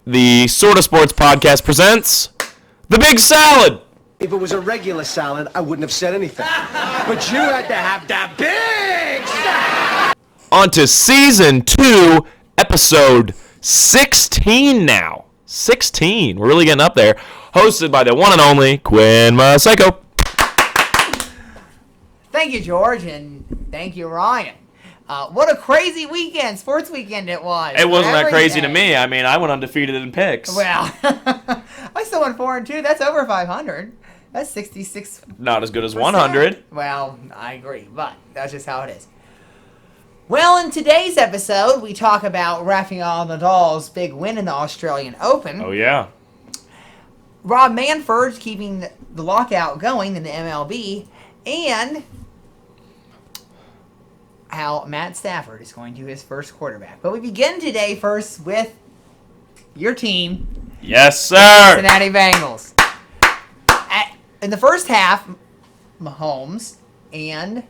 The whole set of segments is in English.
the Sorta Sports podcast presents The Big Salad. If it was a regular salad, I wouldn't have said anything. But you had to have that big salad. On to Season 2, Episode 16 now. 16. We're really getting up there. Hosted by the one and only Quinn Maseko. Thank you, George, and thank you, Ryan. What a crazy weekend, sports weekend it was. It wasn't that crazy to me. I mean, I went undefeated in picks. Well, I still went 4-2. That's over 500. That's 66. Not as good as 100. Well, I agree, but that's just how it is. Well, in today's episode, we talk about Rafael Nadal's big win in the Australian Open. Oh, yeah. Rob Manfred's keeping the lockout going in the MLB, and how Matt Stafford is going to his first quarterback. But we begin today first with your team. Yes, sir. Cincinnati Bengals. In the first half, Mahomes and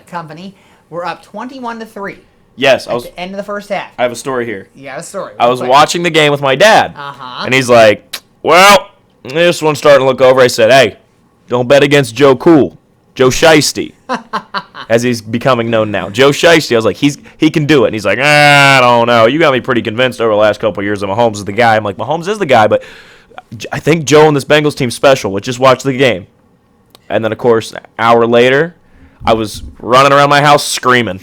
company were up 21-3. Yes, at the end of the first half. I have a story here. You have a story. I was watching the game with my dad. Uh-huh. And he's like, well, this one's starting to look over. I said, hey, don't bet against Joe Shiesty, as he's becoming known now. Joe Shiesty. I was like, he can do it. And he's like, I don't know. You got me pretty convinced over the last couple of years that Mahomes is the guy. I'm like, Mahomes is the guy, but I think Joe and this Bengals team's special. Let's just watch the game. And then, of course, an hour later, I was running around my house screaming.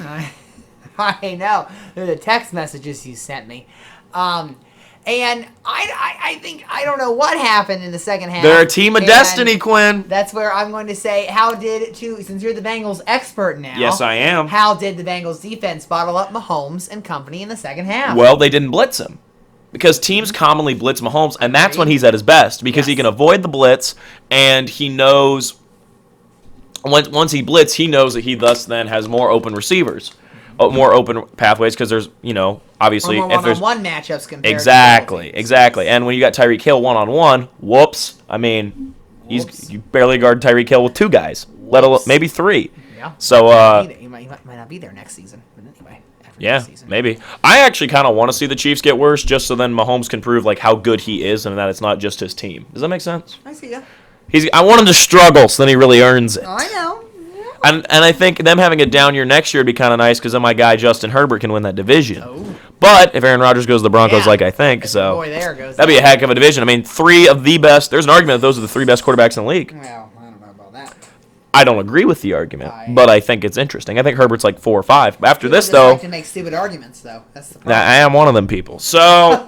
I know. They're the text messages you sent me. And I think, I don't know what happened in the second half. They're a team of destiny, Quinn. That's where I'm going to say, since you're the Bengals expert now. Yes, I am. How did the Bengals defense bottle up Mahomes and company in the second half? Well, they didn't blitz him. Because teams commonly blitz Mahomes, and that's when he's at his best. Because he can avoid the blitz, and he knows, once he blitz, he knows that he thus then has more open receivers. More open pathways because there's, obviously, or more if there's one-on-one matchups compared exactly. And when you got Tyreek Hill one-on-one, whoops. I mean, you barely guard Tyreek Hill with two guys, let alone maybe three. Yeah. So he might not be there next season, but anyway. Yeah, maybe. I actually kind of want to see the Chiefs get worse, just so then Mahomes can prove how good he is, and that it's not just his team. Does that make sense? I see ya. I want him to struggle, so then he really earns it. Oh, I know. And I think them having a down year next year would be kind of nice because then my guy Justin Herbert can win that division. Oh. But if Aaron Rodgers goes to the Broncos like I think, that'd be a heck of a division. I mean, three of the best. There's an argument that those are the three best quarterbaks in the league. Well, I don't know about that. I don't agree with the argument, but I think it's interesting. I think Herbert's like 4 or 5. After this, though, like to make stupid arguments, though. That's the problem. I am one of them people. So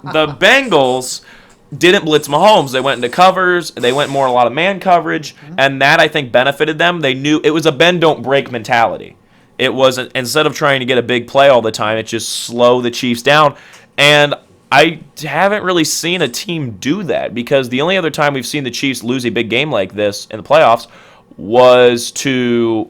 the Bengals didn't blitz Mahomes. They went into covers. They went more a lot of man coverage, and that, I think, benefited them. They knew it was a bend, don't break mentality. It wasn't, instead of trying to get a big play all the time, it just slow the Chiefs down. And I haven't really seen a team do that because the only other time we've seen the Chiefs lose a big game like this in the playoffs was to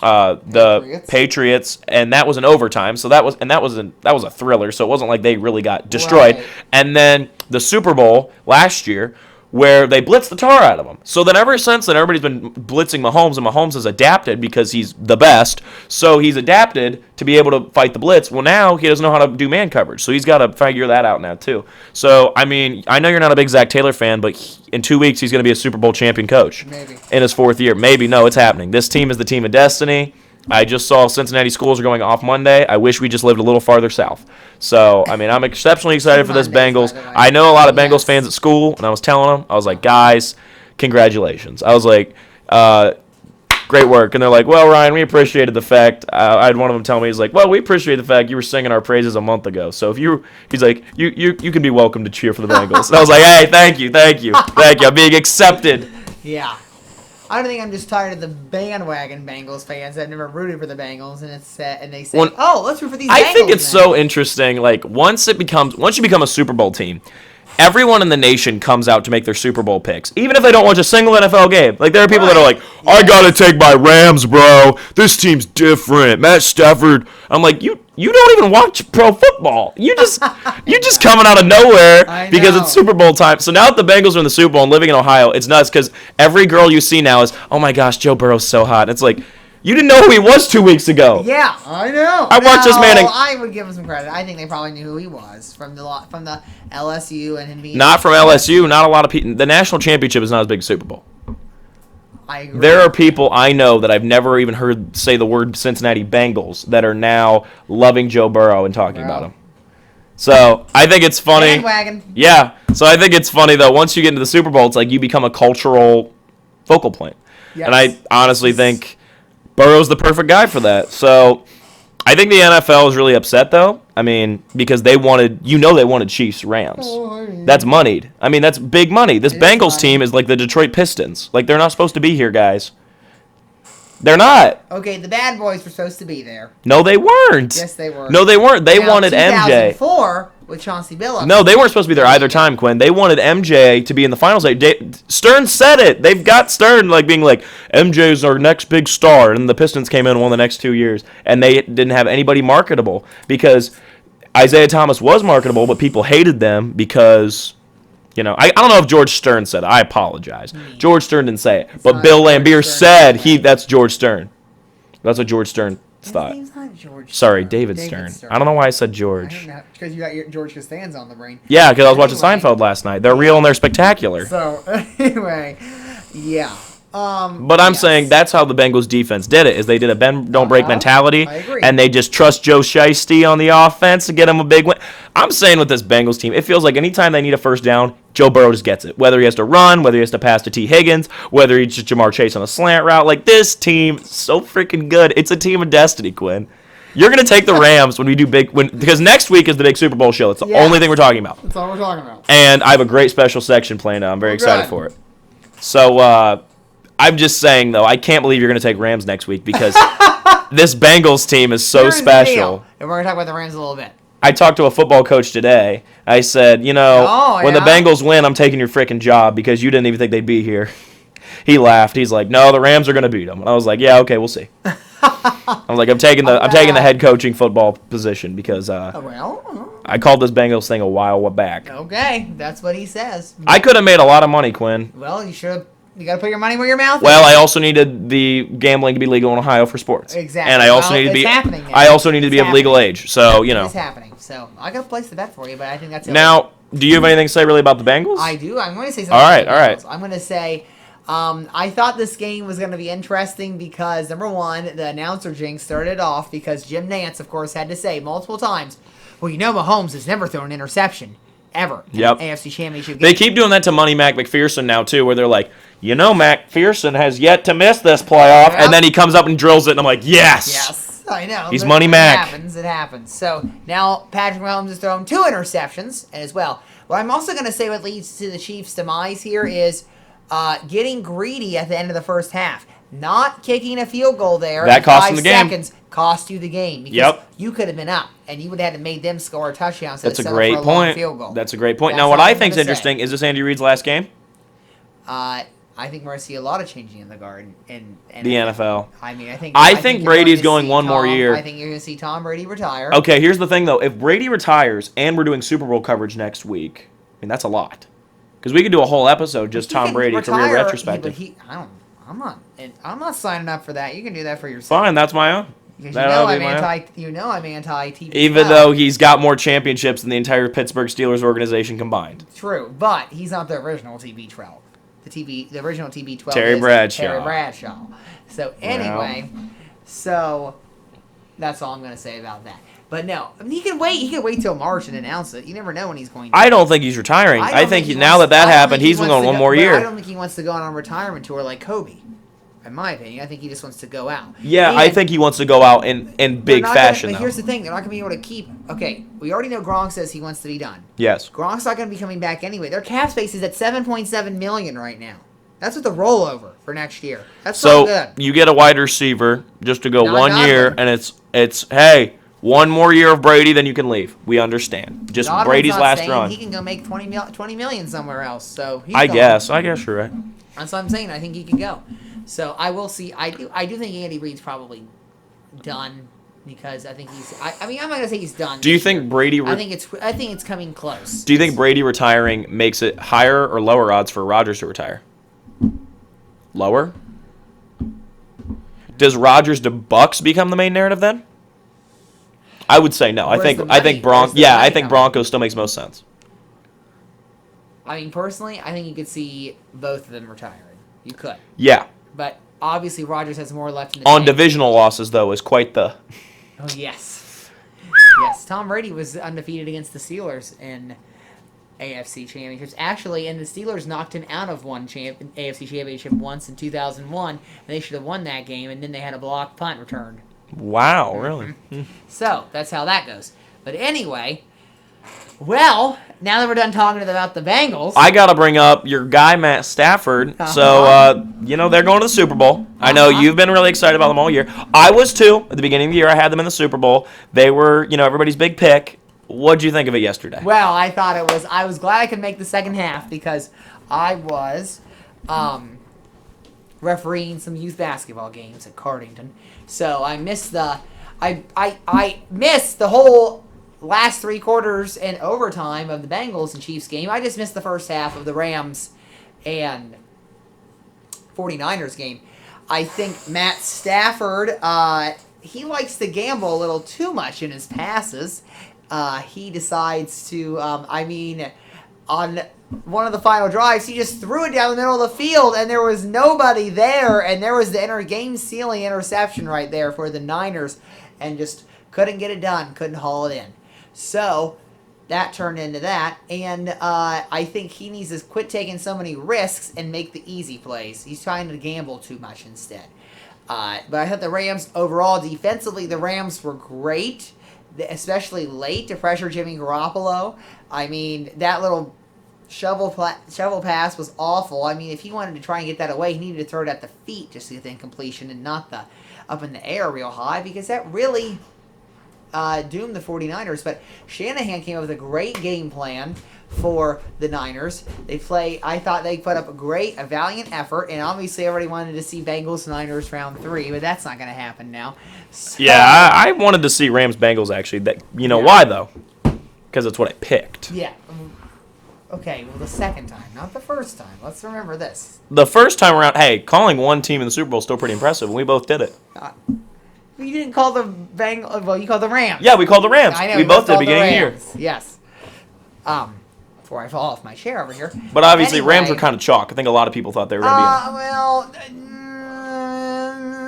the Patriots, and that was an overtime. So that was a thriller. So it wasn't like they really got destroyed. Right. And then the Super Bowl last year, where they blitzed the tar out of them. So then ever since then, everybody's been blitzing Mahomes, and Mahomes has adapted because he's the best. So he's adapted to be able to fight the blitz. Well, now he doesn't know how to do man coverage, so he's got to figure that out now too. So, I mean, I know you're not a big Zach Taylor fan, but in 2 weeks he's going to be a Super Bowl champion coach. Maybe. In his 4th year. Maybe. No, it's happening. This team is the team of destiny. I just saw Cincinnati schools are going off Monday. I wish we just lived a little farther south. So, I mean, I'm exceptionally excited for this Bengals. I know a lot of Bengals fans at school, and I was telling them, I was like, guys, congratulations. I was like, great work. And they're like, well, Ryan, we appreciated the fact. I had one of them tell me, he's like, well, we appreciate the fact you were singing our praises a month ago. So he's like, you can be welcome to cheer for the Bengals. And I was like, hey, thank you. I'm being accepted. Yeah. I don't think I'm just tired of the bandwagon Bengals fans that have never rooted for the Bengals, and they say, let's root for these Bengals. I think it's so interesting. Like once you become a Super Bowl team, everyone in the nation comes out to make their Super Bowl picks, even if they don't watch a single NFL game. Like there are people that are like, I gotta take my Rams, bro. This team's different. Matt Stafford. I'm like, you don't even watch pro football. You just coming out of nowhere because it's Super Bowl time. So now that the Bengals are in the Super Bowl and living in Ohio, it's nuts because every girl you see now is, oh my gosh, Joe Burrow's so hot. It's like, You didn't know who he was 2 weeks ago. Yeah, I know. I watched this man. I would give him some credit. I think they probably knew who he was from the LSU and him being. Not from LSU. Not a lot of people. The national championship is not as big as Super Bowl. I agree. There are people I know that I've never even heard say the word Cincinnati Bengals that are now loving Joe Burrow and talking about him. So I think it's funny. Bandwagon. Yeah. So I think it's funny though. Once you get into the Super Bowl, it's like you become a cultural focal point. Yes. And I honestly think Burrow's the perfect guy for that. So I think the NFL is really upset though. I mean, because they wanted Chiefs Rams. That's moneyed. I mean, that's big money. This Bengals team is like the Detroit Pistons. Like, they're not supposed to be here, guys. They're not. Okay, the bad boys were supposed to be there. No, they weren't. Yes, they were. No, they weren't. They wanted MJ. 2004 with Chauncey Billups. No, they weren't supposed to be there either time, Quinn. They wanted MJ to be in the finals. Stern said it. They've got Stern like being like, MJ's our next big star. And the Pistons came in and won the next 2 years. And they didn't have anybody marketable because Isaiah Thomas was marketable, but people hated them because, I don't know if George Stern said it. I apologize. George Stern didn't say it. But Bill Laimbeer said that's George Stern. That's what George Stern thought. His name's not George. Sorry, David Stern. I don't know why I said George. I don't know, because you got your George Costanza on the brain. Yeah, because I was watching Seinfeld last night. They're real and they're spectacular. So, anyway, yeah. But I'm saying that's how the Bengals defense did it, is they did a bend, don't break mentality, I agree. and they just trust Joe Shiesty on the offense to get him a big win. I'm saying with this Bengals team, it feels like anytime they need a first down, Joe Burrow just gets it. Whether he has to run, whether he has to pass to T. Higgins, whether he's just Jamar Chase on a slant route. Like, this team is so freaking good. It's a team of destiny, Quinn. You're going to take the Rams when we do because next week is the big Super Bowl show. It's the only thing we're talking about. That's all we're talking about. And I have a great special section planned. I'm very excited for it. So, I'm just saying, though, I can't believe you're going to take Rams next week because this Bengals team is so special. And we're going to talk about the Rams a little bit. I talked to a football coach today. I said, when the Bengals win, I'm taking your freaking job because you didn't even think they'd be here. He laughed. He's like, no, the Rams are going to beat them. And I was like, yeah, okay, we'll see. I was like, I'm taking the head coaching football position because I called this Bengals thing a while back. Okay, that's what he says. I could have made a lot of money, Quinn. Well, you should have. You got to put your money where your mouth is. Well, I also needed the gambling to be legal in Ohio for sports. Exactly. And I also need to be. Happening now. I also need to be of legal age. So It's happening. So I got to place the bet for you, but I think that's now. Do you have anything to say really about the Bengals? I do. I'm going to say something. All right. I'm going to say. I thought this game was going to be interesting because, number one, the announcer jinx started off because Jim Nantz, of course, had to say multiple times, well, Mahomes has never thrown an interception, ever, in an AFC Championship game. They keep doing that to Money Mac McPherson now, too, where they're like, McPherson has yet to miss this playoff, and then he comes up and drills it, and I'm like, yes! Yes, I know. He's Money Mac. It happens. So, now Patrick Mahomes has thrown 2 interceptions as well. What I'm also going to say what leads to the Chiefs' demise here is getting greedy at the end of the first half. Not kicking a field goal there. That cost them the game. 5 game. seconds cost you the game. Because you could have been up, and you would have had to made them score a touchdown. That's a great point. That's a great point. Now, what I think is interesting is this Andy Reid's last game? I think we're going to see a lot of changing in the guard in the NFL. I think Brady's going one more year. I think you're going to see Tom Brady retire. Okay, here's the thing, though. If Brady retires and we're doing Super Bowl coverage next week, that's a lot. Because we could do a whole episode just Tom Brady career retrospective. I'm not signing up for that. You can do that for yourself. Fine, that's my own. Because I'm anti-TV. Even though he's got more championships than the entire Pittsburgh Steelers organization combined. True, but he's not the original TB12. The original TB12 Terry Bradshaw. Terry Bradshaw. So anyway, that's all I'm going to say about that. But no, he can wait. He can wait till March and announce it. You never know when he's going to. I don't think he's retiring. I think now that happened, he's been going one more year. I don't think he wants to go on a retirement tour like Kobe. In my opinion, I think he just wants to go out. Yeah, I think he wants to go out in big fashion. But here's the thing: they're not going to be able to keep. Okay, we already know Gronk says he wants to be done. Yes. Gronk's not going to be coming back anyway. Their cap space is at $7.7 million right now. That's with the rollover for next year. That's so good. You get a wide receiver just to go 1 year, and it's hey. 1 more year of Brady, then you can leave. We understand. Just Donovan's Brady's last run. He can go make $20 million somewhere else. So I guess you're right. That's what I'm saying. I think he can go. So I will see. I do think Andy Reid's probably done because I think he's. I'm not gonna say he's done. Do you think Brady? I think it's coming close. Do you think Brady retiring makes it higher or lower odds for Rodgers to retire? Lower. Does Rodgers to Bucks become the main narrative then? I would say no. I think Broncos still makes most sense. I mean, personally, I think you could see both of them retiring. You could. Yeah. But obviously, Rodgers has more left in the On tank. divisional losses, though, is quite the... Oh, yes. Yes, Tom Brady was undefeated against the Steelers in AFC championships. Actually, and the Steelers knocked him out of one AFC championship once in 2001. And they should have won that game, and then they had a blocked punt returned. Wow, really? So, that's how that goes. But anyway, well, now that we're done talking about the Bengals... I got to bring up your guy, Matt Stafford. So, they're going to the Super Bowl. I know you've been really excited about them all year. I was, too. At the beginning of the year, I had them in the Super Bowl. They were, everybody's big pick. What'd you think of it yesterday? Well, I was glad I could make the second half because I was refereeing some youth basketball games at Cardington. So I missed I missed the whole last 3 quarters and overtime of the Bengals and Chiefs game. I just missed the first half of the Rams and 49ers game. I think Matt Stafford, he likes to gamble a little too much in his passes. He decides to, on one of the final drives, he just threw it down the middle of the field, and there was nobody there, and there was the game-sealing interception right there for the Niners, and just couldn't get it done, couldn't haul it in. So, that turned into that, and I think he needs to quit taking so many risks and make the easy plays. He's trying to gamble too much instead. But I thought the Rams, overall, defensively, the Rams were great, especially late to pressure Jimmy Garoppolo. I mean, that little shovel pass was awful. I mean, if he wanted to try and get that away, he needed to throw it at the feet just to get the incompletion and not the up in the air real high, because that really doomed the 49ers. But Shanahan came up with a great game plan for the Niners. I thought they put up a valiant effort, and obviously everybody wanted to see Bengals-Niners round 3, but that's not going to happen now. So, yeah, I wanted to see Rams-Bengals, actually. Why, though? Because it's what I picked. Yeah. Okay, well, the second time, not the first time. Let's remember this. The first time around, hey, calling one team in the Super Bowl is still pretty impressive, and we both did it. You didn't call the Bengals. Well, you called the Rams. Yeah, we called the Rams. I know, we both did at the beginning of the year. Yes. Before I fall off my chair over here. But obviously, Rams were kind of chalk. I think a lot of people thought they were going to be in.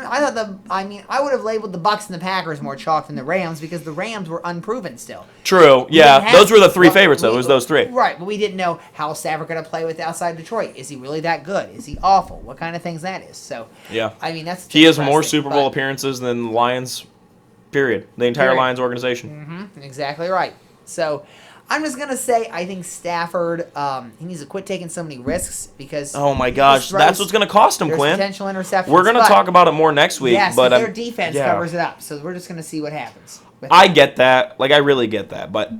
I thought I would have labeled the Bucs and the Packers more chalk than the Rams because the Rams were unproven still. True. Yeah, those were the 3 favorites, though. It was those 3. Right, but we didn't know how Stafford going to play with outside Detroit. Is he really that good? Is he awful? What kind of things that is? So, yeah. I mean, that's he has more Super Bowl appearances than the Lions, period. The entire Lions organization. Mm-hmm, exactly right. So, I'm just going to say I think Stafford, he needs to quit taking so many risks because... Oh, my gosh. That's what's going to cost him, Quinn. Potential interceptions. We're going to talk about it more next week. Yes, but their defense covers it up. So we're just going to see what happens. I get that. I really get that. But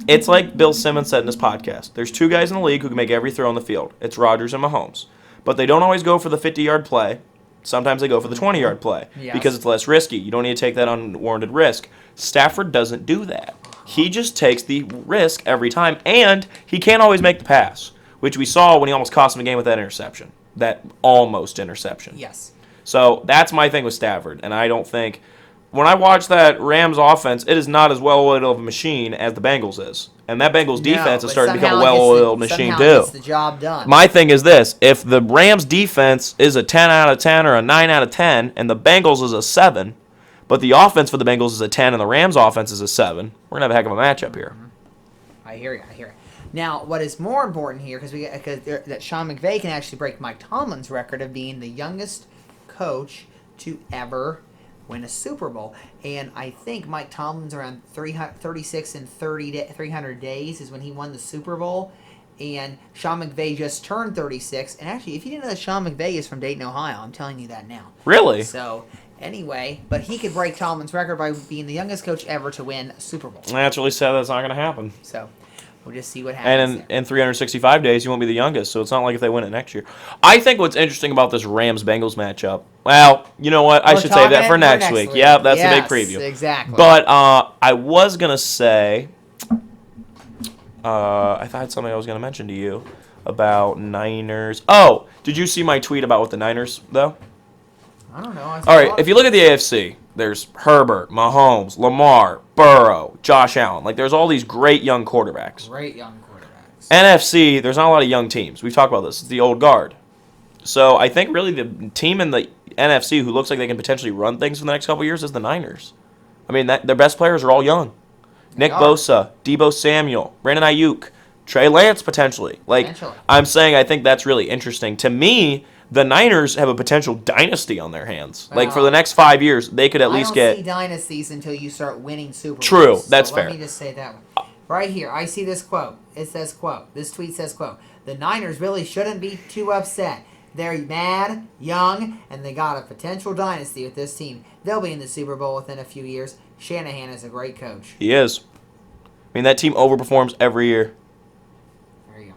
it's like Bill Simmons said in his podcast. There's 2 guys in the league who can make every throw on the field. It's Rodgers and Mahomes. But they don't always go for the 50-yard play. Sometimes they go for the 20-yard play because it's less risky. You don't need to take that unwarranted risk. Stafford doesn't do that. He just takes the risk every time, and he can't always make the pass, which we saw when he almost cost him a game with that interception, that almost interception. Yes. So that's my thing with Stafford, and I don't think when I watch that Rams offense, it is not as well-oiled of a machine as the Bengals is, and that Bengals defense is starting to become a well-oiled machine too. Gets the job done. My thing is this: if the Rams defense is a 10 out of 10 or a 9 out of 10, and the Bengals is a 7. But the offense for the Bengals is a 10 and the Rams offense is a 7. We're going to have a heck of a matchup here. I hear you. Now, what is more important here, because that Sean McVay can actually break Mike Tomlin's record of being the youngest coach to ever win a Super Bowl. And I think Mike Tomlin's around 36 and 300 days is when he won the Super Bowl. And Sean McVay just turned 36. And actually, if you didn't know that Sean McVay is from Dayton, Ohio, I'm telling you that now. Really? So... Anyway, but he could break Tomlin's record by being the youngest coach ever to win a Super Bowl. That's really sad that's not going to happen. So, we'll just see what happens. And in 365 days, you won't be the youngest, so it's not like if they win it next year. I think what's interesting about this Rams-Bengals matchup, well, you know what? I should save that for next week. Yeah, that's a big preview. Exactly. But I was going to say, I had something I was going to mention to you about Niners. Oh, did you see my tweet about what the Niners, though? I don't know. All right, if you look at the AFC, there's Herbert, Mahomes, Lamar, Burrow, Josh Allen. Like, there's all these great young quarterbacks. Great young quarterbacks. NFC, there's not a lot of young teams. We've talked about this. It's the old guard. So I think really the team in the NFC who looks like they can potentially run things for the next couple of years is the Niners. I mean, their best players are all young. Nick Bosa, Deebo Samuel, Brandon Ayuk, Trey Lance potentially. Like, I'm saying I think that's really interesting. To me, the Niners have a potential dynasty on their hands. Like, for the next 5 years, they could at least get... I don't see dynasties until you start winning Super Bowls. True, that's fair. Let me just say that one. Right here, I see this quote. It says, quote, this tweet says, quote, the Niners really shouldn't be too upset. They're mad, young, and they got a potential dynasty with this team. They'll be in the Super Bowl within a few years. Shanahan is a great coach. He is. I mean, that team overperforms every year. There you go.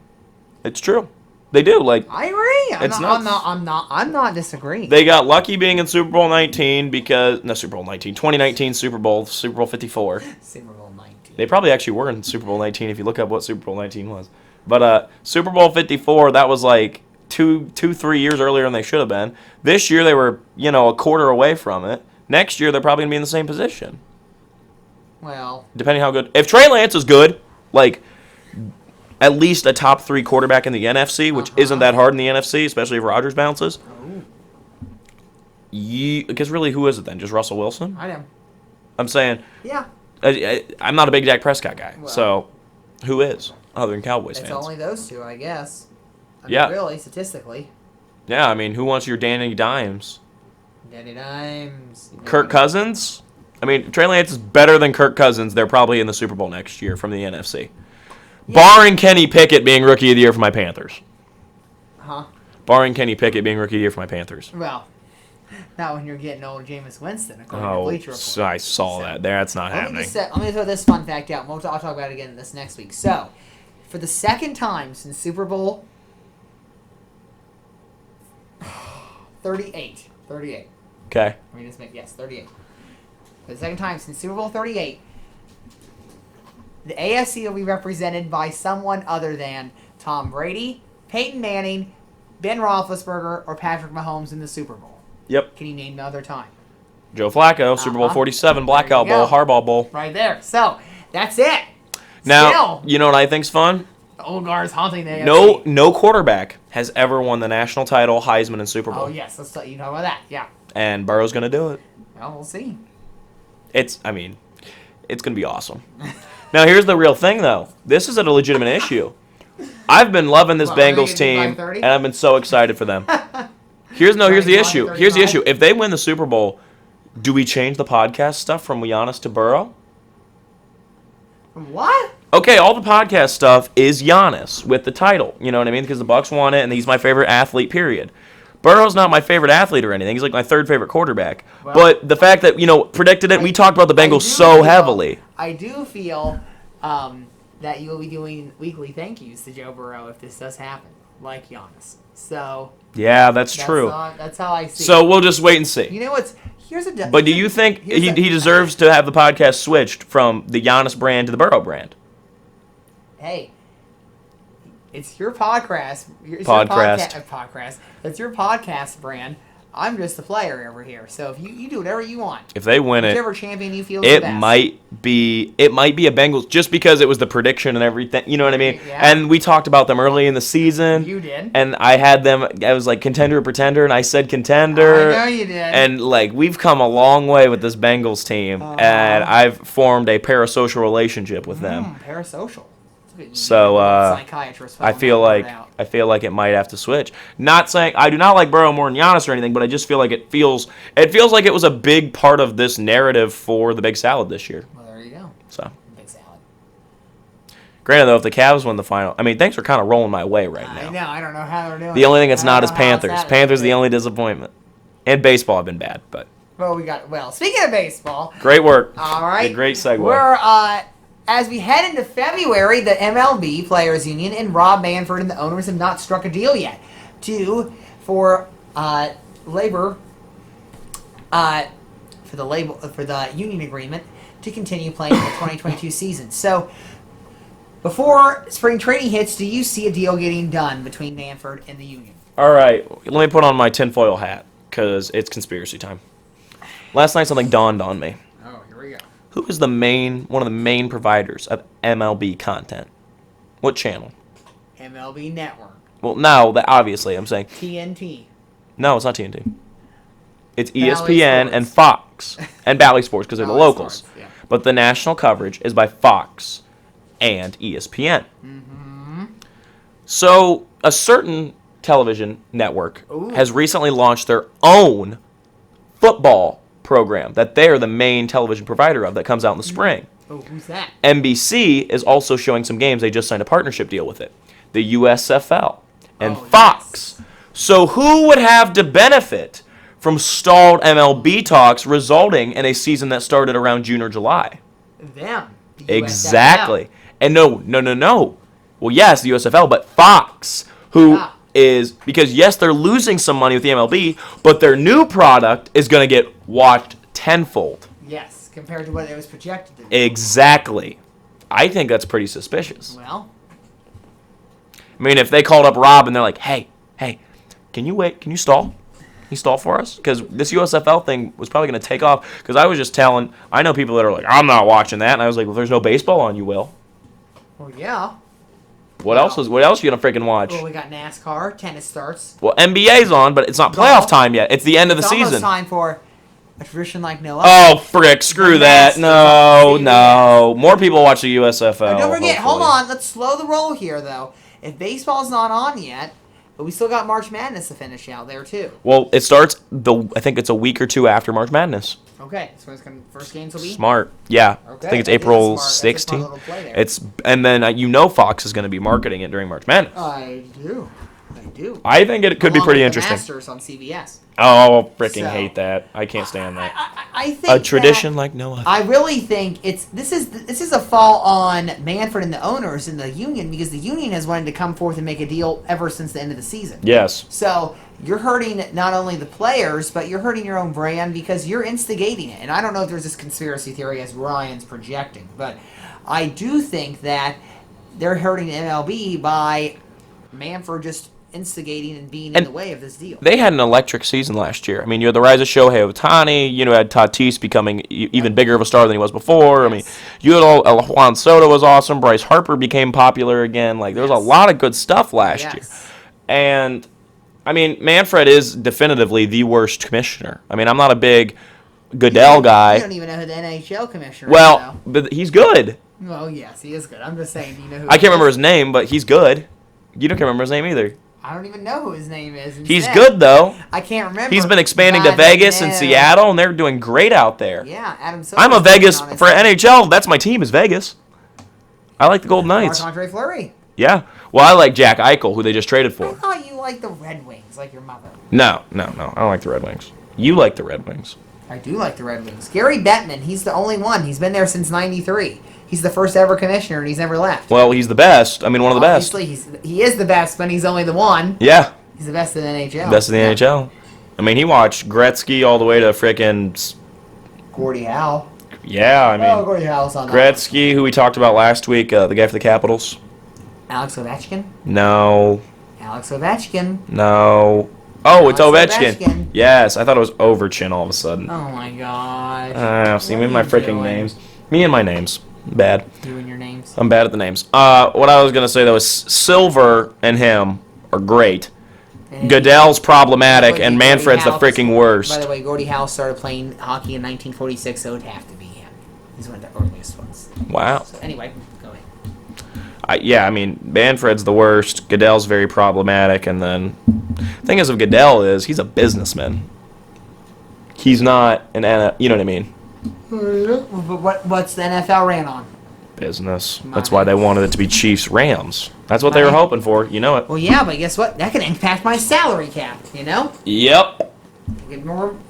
It's true. They do. Like, I agree. I'm not disagreeing. They got lucky being in Super Bowl 19 because... No, Super Bowl 19. 2019 Super Bowl 54. Super Bowl 19. They probably actually were in Super Bowl 19 if you look up what Super Bowl 19 was. But Super Bowl 54, that was like 3 years earlier than they should have been. This year they were, a quarter away from it. Next year they're probably going to be in the same position. Well, depending how good. If Trey Lance is good, like at least a top 3 quarterback in the NFC, which isn't that hard in the NFC, especially if Rodgers bounces. Because really, who is it then? Just Russell Wilson? I am. I'm saying. Yeah. I'm not a big Dak Prescott guy, so who is other than Cowboys fans? It's only those two, I guess. I mean, really, statistically. Yeah, I mean, who wants your Danny Dimes? Danny Dimes. Kirk Cousins? I mean, Trey Lance is better than Kirk Cousins. They're probably in the Super Bowl next year from the NFC. Yeah. Barring Kenny Pickett being Rookie of the Year for my Panthers. Huh? Barring Kenny Pickett being Rookie of the Year for my Panthers. Well, not when you're getting old Jameis Winston, according to Bleacher Report. So I saw that. That's not happening. Let me throw this fun fact out. I'll talk about it again this next week. So, for the second time since Super Bowl 38. Okay. Let me just make, 38. For the second time since Super Bowl 38, the AFC will be represented by someone other than Tom Brady, Peyton Manning, Ben Roethlisberger, or Patrick Mahomes in the Super Bowl. Yep. Can you name another time? Joe Flacco, Super Bowl 47, Blackout Bowl, Harbaugh Bowl. Right there. So, that's it. Now, you know what I think's fun? The old guard's haunting the AFC. No quarterback has ever won the national title, Heisman, and Super Bowl. Oh, yes. Let's let you know about that. Yeah. And Burrow's going to do it. Well, we'll see. It's going to be awesome. Now, here's the real thing, though. This is a legitimate issue. I've been loving this Bengals team, and I've been so excited for them. Here's the issue. Here's the issue. If they win the Super Bowl, do we change the podcast stuff from Giannis to Burrow? What? Okay, all the podcast stuff is Giannis with the title. You know what I mean? Because the Bucks won it, and he's my favorite athlete, period. Burrow's not my favorite athlete or anything. He's like my third favorite quarterback. Well, but the fact that, predicted it, we talked about the Bengals so heavily. I do feel that you will be doing weekly thank yous to Joe Burrow if this does happen, like Giannis. So... Yeah, that's true. That's how I see it. So we'll just wait and see. You know what's... But do you think he deserves to have the podcast switched from the Giannis brand to the Burrow brand? Hey, it's your podcast. It's your podcast brand. I'm just the player over here. So if you do whatever you want. If they win whichever champion you feel is the best. Might be a Bengals just because it was the prediction and everything. You know what I mean? Yeah. And we talked about them early in the season. You did. And I had them. I was like contender or pretender, and I said contender. I know you did. And we've come a long way with this Bengals team, and I've formed a parasocial relationship with them. Parasocial. So I feel like it might have to switch. Not saying I do not like Burrow more than Giannis or anything, but I just feel like it feels like it was a big part of this narrative for the Big Salad this year. Well, there you go. So Big Salad. Granted, though, if the Cavs win the final, I mean, things are kind of rolling my way right now. I know. I don't know how they're doing. The only thing that's not is Panthers. Panthers the only disappointment. And baseball have been bad, but. Well, speaking of baseball. Great work. All right. Great segue. We're as we head into February, the MLB Players Union and Rob Manfred and the owners have not struck a deal yet for labor for the union agreement to continue playing the 2022 season. So, before spring training hits, do you see a deal getting done between Manfred and the union? All right, let me put on my tinfoil hat. because it's conspiracy time. Last night something dawned on me. Oh, here we go. Who is one of the main providers of MLB content? What channel? MLB Network. Well, no, obviously I'm saying. TNT. No, it's not TNT. It's Bally ESPN Sports. and Fox and Bally Sports because they're the Bally locals. Sports, yeah. But the national coverage is by Fox and ESPN. So a certain television network has recently launched their own football program that they're the main television provider of that comes out in the spring. Oh, who's that? NBC is also showing some games. They just signed a partnership deal with it. The USFL and Oh, Fox. yes. So who would have to benefit from stalled MLB talks resulting in a season that started around June or July? Them. The Exactly. USFL. And no. Well, yes, the USFL, but Fox, who is, because yes, they're losing some money with the MLB, but their new product is going to get watched tenfold. Yes, compared to what it was projected to be. Exactly. I think that's pretty suspicious. Well, I mean, if they called up Rob and they're like, hey, can you wait? Can you stall? Can you stall for us? Because this USFL thing was probably going to take off. Because I was just I know people that are like, I'm not watching that. And I was like, well, there's no baseball on, you will. well, yeah. What else are you going to freaking watch? Well, we got NASCAR. Tennis starts. Well, NBA's on, but it's not playoff time yet. It's the end of the It's season. almost time for a tradition like no other. Oh, frick, screw The that. Masters No. on CBS. More people watch the USFL. And don't forget, hold hopefully. on, let's slow the roll here, though. If baseball's not on yet, but we still got March Madness to finish out there, too. Well, it starts, I think it's a week or two after March Madness. Okay, so first games will be? Smart. Yeah. Okay, I think it's that is April smart. That's a smart 16th. little play there. And then Fox is going to be marketing it during March Madness. I do. I think it could be Along pretty with interesting. The Masters on CBS. Oh, freaking So- hate that. I can't stand that. I think A tradition that- like no other. I really think this is a fall on Manfred and the owners and the union, because the union has wanted to come forth and make a deal ever since the end of the season. Yes. So you're hurting not only the players, but you're hurting your own brand because you're instigating it. And I don't know if there's this conspiracy theory as Ryan's projecting, but I do think that they're hurting MLB by Manfred just instigating and being in the way of this deal. They had an electric season last year. I mean, you had the rise of Shohei Ohtani. You had Tatis becoming even bigger of a star than he was before. Yes. I mean, you had Juan Soto was awesome. Bryce Harper became popular again. Like, there was a lot of good stuff last year. And, I mean, Manfred is definitively the worst commissioner. I mean, I'm not a big Goodell guy. You don't even know who the NHL commissioner is. Well, but he's good. Well, yes, he is good. I'm just saying, do you know who I can't remember his name, but he's good. You don't remember his name either. I don't even know who his name is. He's instead. good, though. I can't remember. He's been expanding to God, Vegas and no. Seattle, and they're doing great out there. Yeah, Adam Silver's I'm a working Vegas on his for NHL. That's my team is Vegas. I like the Golden Knights. Marc-Andre Fleury. Yeah. Well, I like Jack Eichel, who they just traded I for. thought you liked the Red Wings, like your mother. No. I don't like the Red Wings. You like the Red Wings. I do like the Red Wings. Gary Bettman, he's the only one. He's been there since '93. He's the first ever commissioner, and he's never left. Well, he's the best. I mean, one of the best. Obviously, he is the best, but he's only the one. Yeah. He's the best in the NHL. Best in the NHL. I mean, he watched Gretzky all the way to frickin'. Gordie Howe. Yeah, I mean, Gordie Howe's on that. Gretzky, who we talked about last week, the guy for the Capitals. Alex Ovechkin. No. Alex Ovechkin. No. Oh, it's Alex Ovechkin. Ovechkin. Yes, I thought it was Overchin all of a sudden. Oh my gosh. See, What me and are my you freaking doing? names. Me and my names. Bad. You and your names. I'm bad at the names. What I was going to say, though, is Silver and him are great. And Goodell's problematic, Gordie and Manfred's the Howe- freaking worst. By the way, Gordie Howe started playing hockey in 1946, so it would have to be him. He's one of the earliest ones. Wow. So anyway, go ahead. I mean, Manfred's the worst. Goodell's very problematic, and then the thing is with Goodell is he's a businessman. He's not you know what I mean? But what's the NFL ran on? Business. That's why they wanted it to be Chiefs Rams. That's what they were hoping for. You know it. Well, yeah, but guess what? That can impact my salary cap. You know, Yep.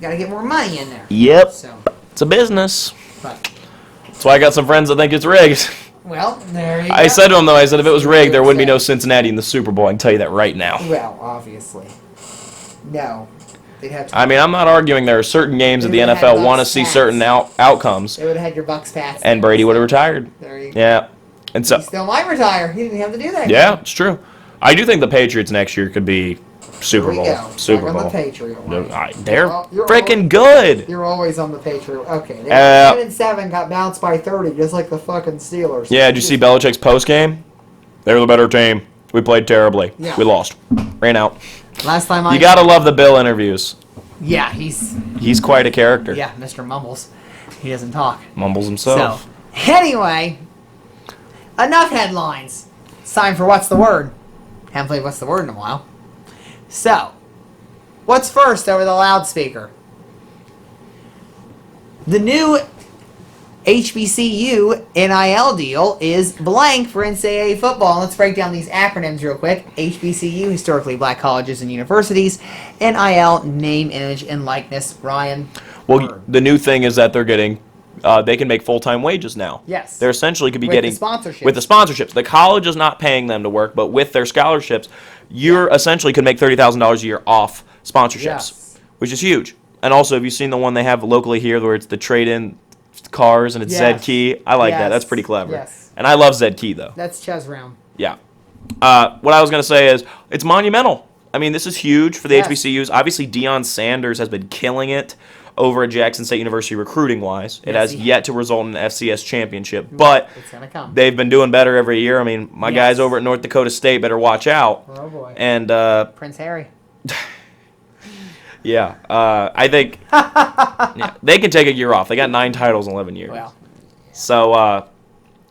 gotta get more money in there. Yep. So, It's a business. but That's why I got some friends that think it's rigged. well, there you go. I said to him, though, if it was rigged, there wouldn't be no Cincinnati in the Super Bowl. I can tell you that right now. Well, obviously, no. They'd have to. I mean, I'm not arguing there are certain games that the They would've NFL had want to Bucks see fans. certain outcomes, They would have had your Bucks Pats. and Brady would have retired. There you go. Yeah. And so, He still might retire. He didn't have to do that. yeah, it's true. I do think the Patriots next year could be Super Here we Bowl. go. Super Back on Bowl. the Patriot one. They're You're freaking always- good. You're always on the Patriot. Okay. They Uh, 10-7 got bounced by 30, just like the fucking Steelers. Yeah, did you see Belichick's post game? They were the better team. We played terribly. Yeah. We lost. Ran out. Last time You gotta love the Bill interviews. Yeah, he's Quite a character. yeah, Mr. Mumbles. He doesn't talk. Mumbles himself. So, anyway, enough headlines. It's time for What's the Word. Haven't played What's the Word in a while. So, what's first over the loudspeaker? The new HBCU NIL deal is blank for NCAA football. Let's break down these acronyms real quick. HBCU, historically black colleges and universities. NIL, name, image, and likeness. Ryan. Well, Word. the new thing is that they're getting, they can make full-time wages now. Yes. They're essentially could be With the getting sponsorships. with the sponsorships. The college is not paying them to work, but with their scholarships, you're essentially could make $30,000 a year off sponsorships, Yes. which is huge. And also, have you seen the one they have locally here, where it's the trade-in cars and it's Yes. Zed Key? I like that. Yes. That's pretty clever. Yes. And I love Zed Key though. That's Ches Round. Yeah. What I was going to say is it's monumental. I mean, this is huge for the Yes. HBCUs. Obviously, Deion Sanders has been killing it over at Jackson State University recruiting-wise. It Yes, has he yet to result in an FCS championship, but It's going to come. they've been doing better every year. I mean, my Yes. guys over at North Dakota State better watch out. Oh, boy. And, Prince Harry. yeah, I think yeah, they can take a year off. They got 9 titles in 11 years. Well, So,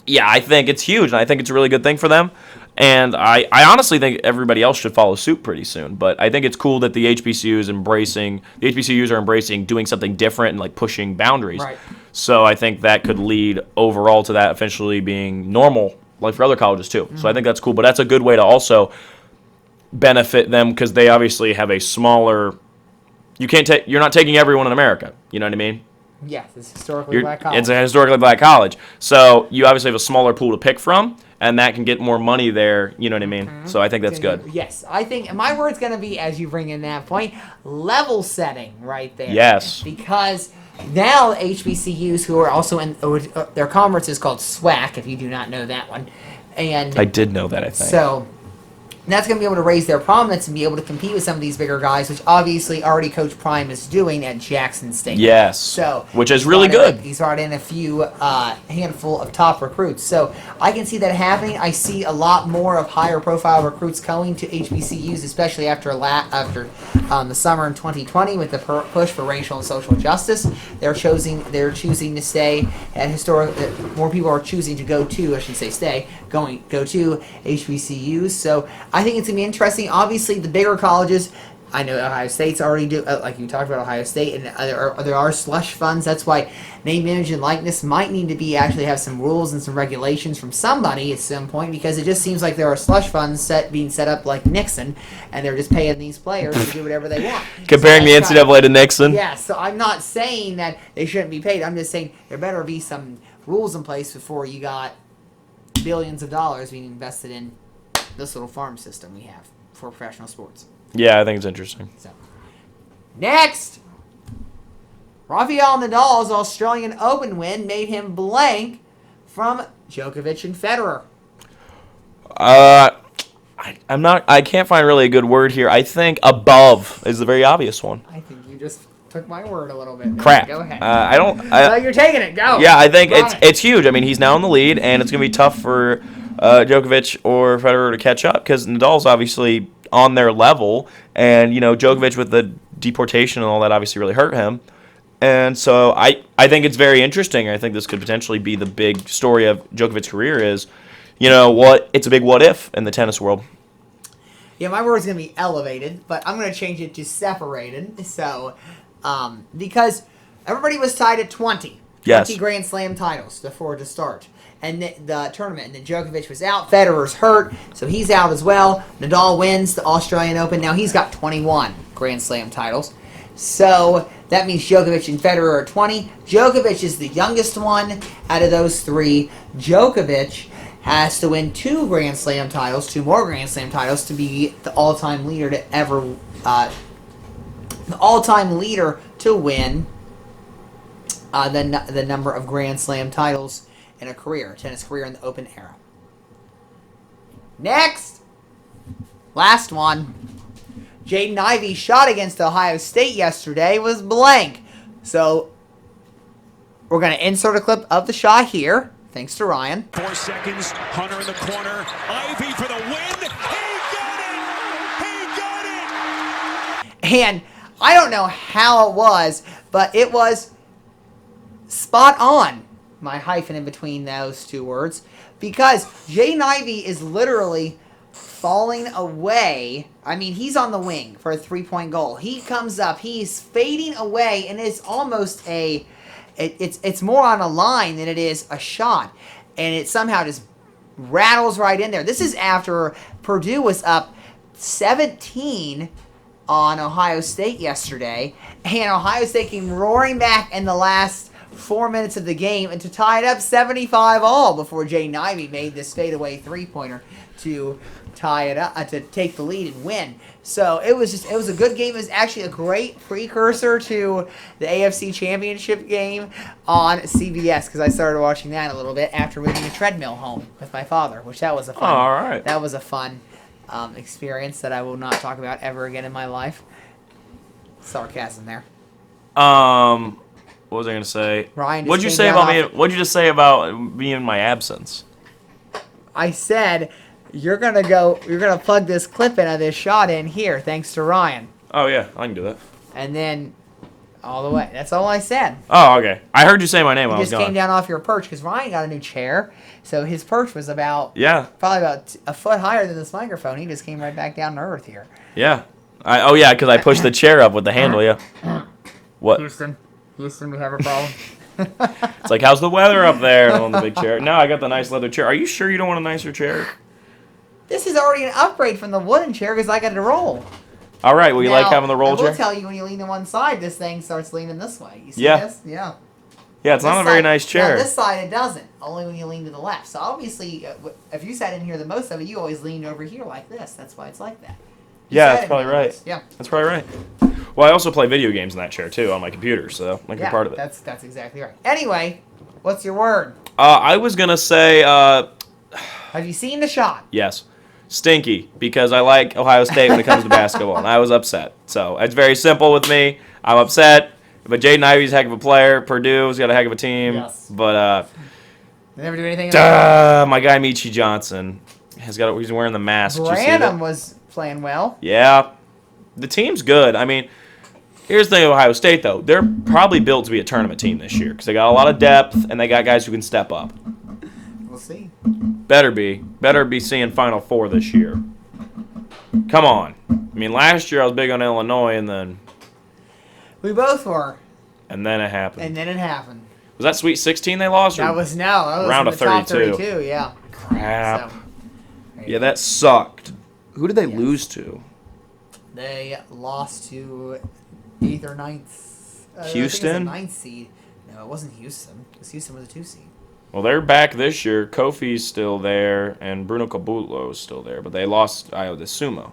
yeah, I think it's huge, and I think it's a really good thing for them. And I honestly think everybody else should follow suit pretty soon. But I think it's cool that the HBCUs are embracing doing something different and like pushing boundaries. Right. So I think that could lead overall to that eventually being normal, like for other colleges too. So I think that's cool. But that's a good way to also benefit them because they obviously have a smaller. You're not taking everyone in America. You know what I mean? yes, it's historically black college. It's a historically black college. So you obviously have a smaller pool to pick from, and that can get more money there. You know what I mean? So I think that's good. Yes, I think my word's going to be, as you bring in that point, level setting right there. Yes. Because now HBCUs who are also in their conference is called SWAC, if you do not know that one. And I did know that, I think. so that's going to be able to raise their prominence and be able to compete with some of these bigger guys, which obviously already Coach Prime is doing at Jackson State. Yes. So which is he's really brought in- good. He's brought in a few handful of top recruits. So I can see that happening. I see a lot more of higher profile recruits going to HBCUs, especially after the summer in 2020 with the push for racial and social justice. They're choosing to stay at more people are choosing to go to, I should say go to HBCUs. So I think it's going to be interesting. Obviously, the bigger colleges, I know Ohio State's already do, like you talked about Ohio State, and there are slush funds. That's why name, image, and likeness might need to be actually have some rules and some regulations from somebody at some point, because it just seems like there are slush funds being set up like Nixon, and they're just paying these players to do whatever they want. Comparing So the that's NCAA to Nixon. yeah, so I'm not saying that they shouldn't be paid. I'm just saying there better be some rules in place before you got billions of dollars being invested in this little farm system we have for professional sports. Yeah, I think it's interesting. So, next, Rafael Nadal's Australian Open win made him blank from Djokovic and Federer. I can't find really a good word here. I think above is the very obvious one. I think you just took my word a little bit. Crap. Go ahead. I You're taking it. Go. Yeah, I think Run it. it's huge. I mean, he's now in the lead, and it's going to be tough for Djokovic or Federer to catch up because Nadal's obviously on their level, and Djokovic with the deportation and all that obviously really hurt him. And so I think it's very interesting. I think this could potentially be the big story of Djokovic's career is, it's a big what if in the tennis world. Yeah, my word's going to be elevated, but I'm going to change it to separated. So, because everybody was tied at 20. Yes. 20 Grand Slam titles before to start. And the tournament. And then Djokovic was out. Federer's hurt, so he's out as well. Nadal wins the Australian Open. Now he's got 21 Grand Slam titles. So that means Djokovic and Federer are 20. Djokovic is the youngest one out of those three. Djokovic has to win 2 Grand Slam titles, 2 more Grand Slam titles to be the all-time leader to ever, the all-time leader to win the number of Grand Slam titles in a tennis career in the Open era. Next, last one. Jaden Ivey's shot against Ohio State yesterday was blank. So we're going to insert a clip of the shot here. Thanks to Ryan. 4 seconds. Hunter in the corner. Ivey for the win. He got it. And I don't know how it was, but it was spot on. My hyphen in between those two words. Because Jaden Ivey is literally falling away. I mean, he's on the wing for a 3-point goal. He comes up. He's fading away, and it's almost a... It's more on a line than it is a shot. And it somehow just rattles right in there. This is after Purdue was up 17 on Ohio State yesterday. And Ohio State came roaring back in the last 4 minutes of the game and to tie it up 75-all before Jaden Ivey made this fadeaway 3-pointer to tie it up, to take the lead and win. So it was a good game. It was actually a great precursor to the AFC Championship game on CBS because I started watching that a little bit after moving a treadmill home with my father, which that was a fun. Oh, all right. That was a fun experience that I will not talk about ever again in my life. Sarcasm there. What was I gonna say? Ryan, What'd you say about me? What'd you just say about me in my absence? I said you're gonna plug this clip in of this shot in here, thanks to Ryan. Oh yeah, I can do that. And then all the way. That's all I said. Oh, okay. I heard you say my name. You I was just gone. came down off your perch because Ryan got a new chair, so his perch was probably about a foot higher than this microphone. He just came right back down to earth here. Yeah. Because I pushed the chair up with the handle. Yeah. What? Houston, we have a problem. It's like, how's the weather up there on the big chair? No, I got the nice leather chair. Are you sure you don't want a nicer chair? This is already an upgrade from the wooden chair because I got to roll. All right. Well, you like having the roll I chair? will tell you when you lean to one side, this thing starts leaning this way. You see Yeah. this? Yeah. Yeah, it's not a very nice chair. Now, this side it doesn't. Only when you lean to the left. So obviously, if you sat in here the most of it, you always leaned over here like this. That's why it's like that. Yeah, that's probably right. Yeah. That's probably right. Well, I also play video games in that chair too on my computer, so I can be part of it. That's exactly right. Anyway, what's your word? I was gonna say Have you seen the shot? yes, stinky, because I like Ohio State when it comes to basketball, and I was upset. So it's very simple with me. I'm upset. But Jaden Ivey's a heck of a player. Purdue's got a heck of a team. Yes. But They never do anything. my guy Michi Johnson he's wearing the mask. Did you see that? Branham was playing well. Yeah, the team's good. I mean, here's the thing with Ohio State, though. They're probably built to be a tournament team this year because they got a lot of depth and they got guys who can step up. We'll see. Better be seeing Final Four this year. Come on. I mean, last year I was big on Illinois, and then We both were. it happened. And then it happened. Was that Sweet 16 they lost? That was round in of the top 32. 32, yeah. Crap. So, Yeah, that sucked. Who did they lose to? they lost to 8th or 9th. Houston? I think it was a 9th seed. No, it wasn't Houston. Because Houston was a 2 seed. Well, they're back this year. Kofi's still there, and Bruno Cabullo is still there, but they lost the Sumo.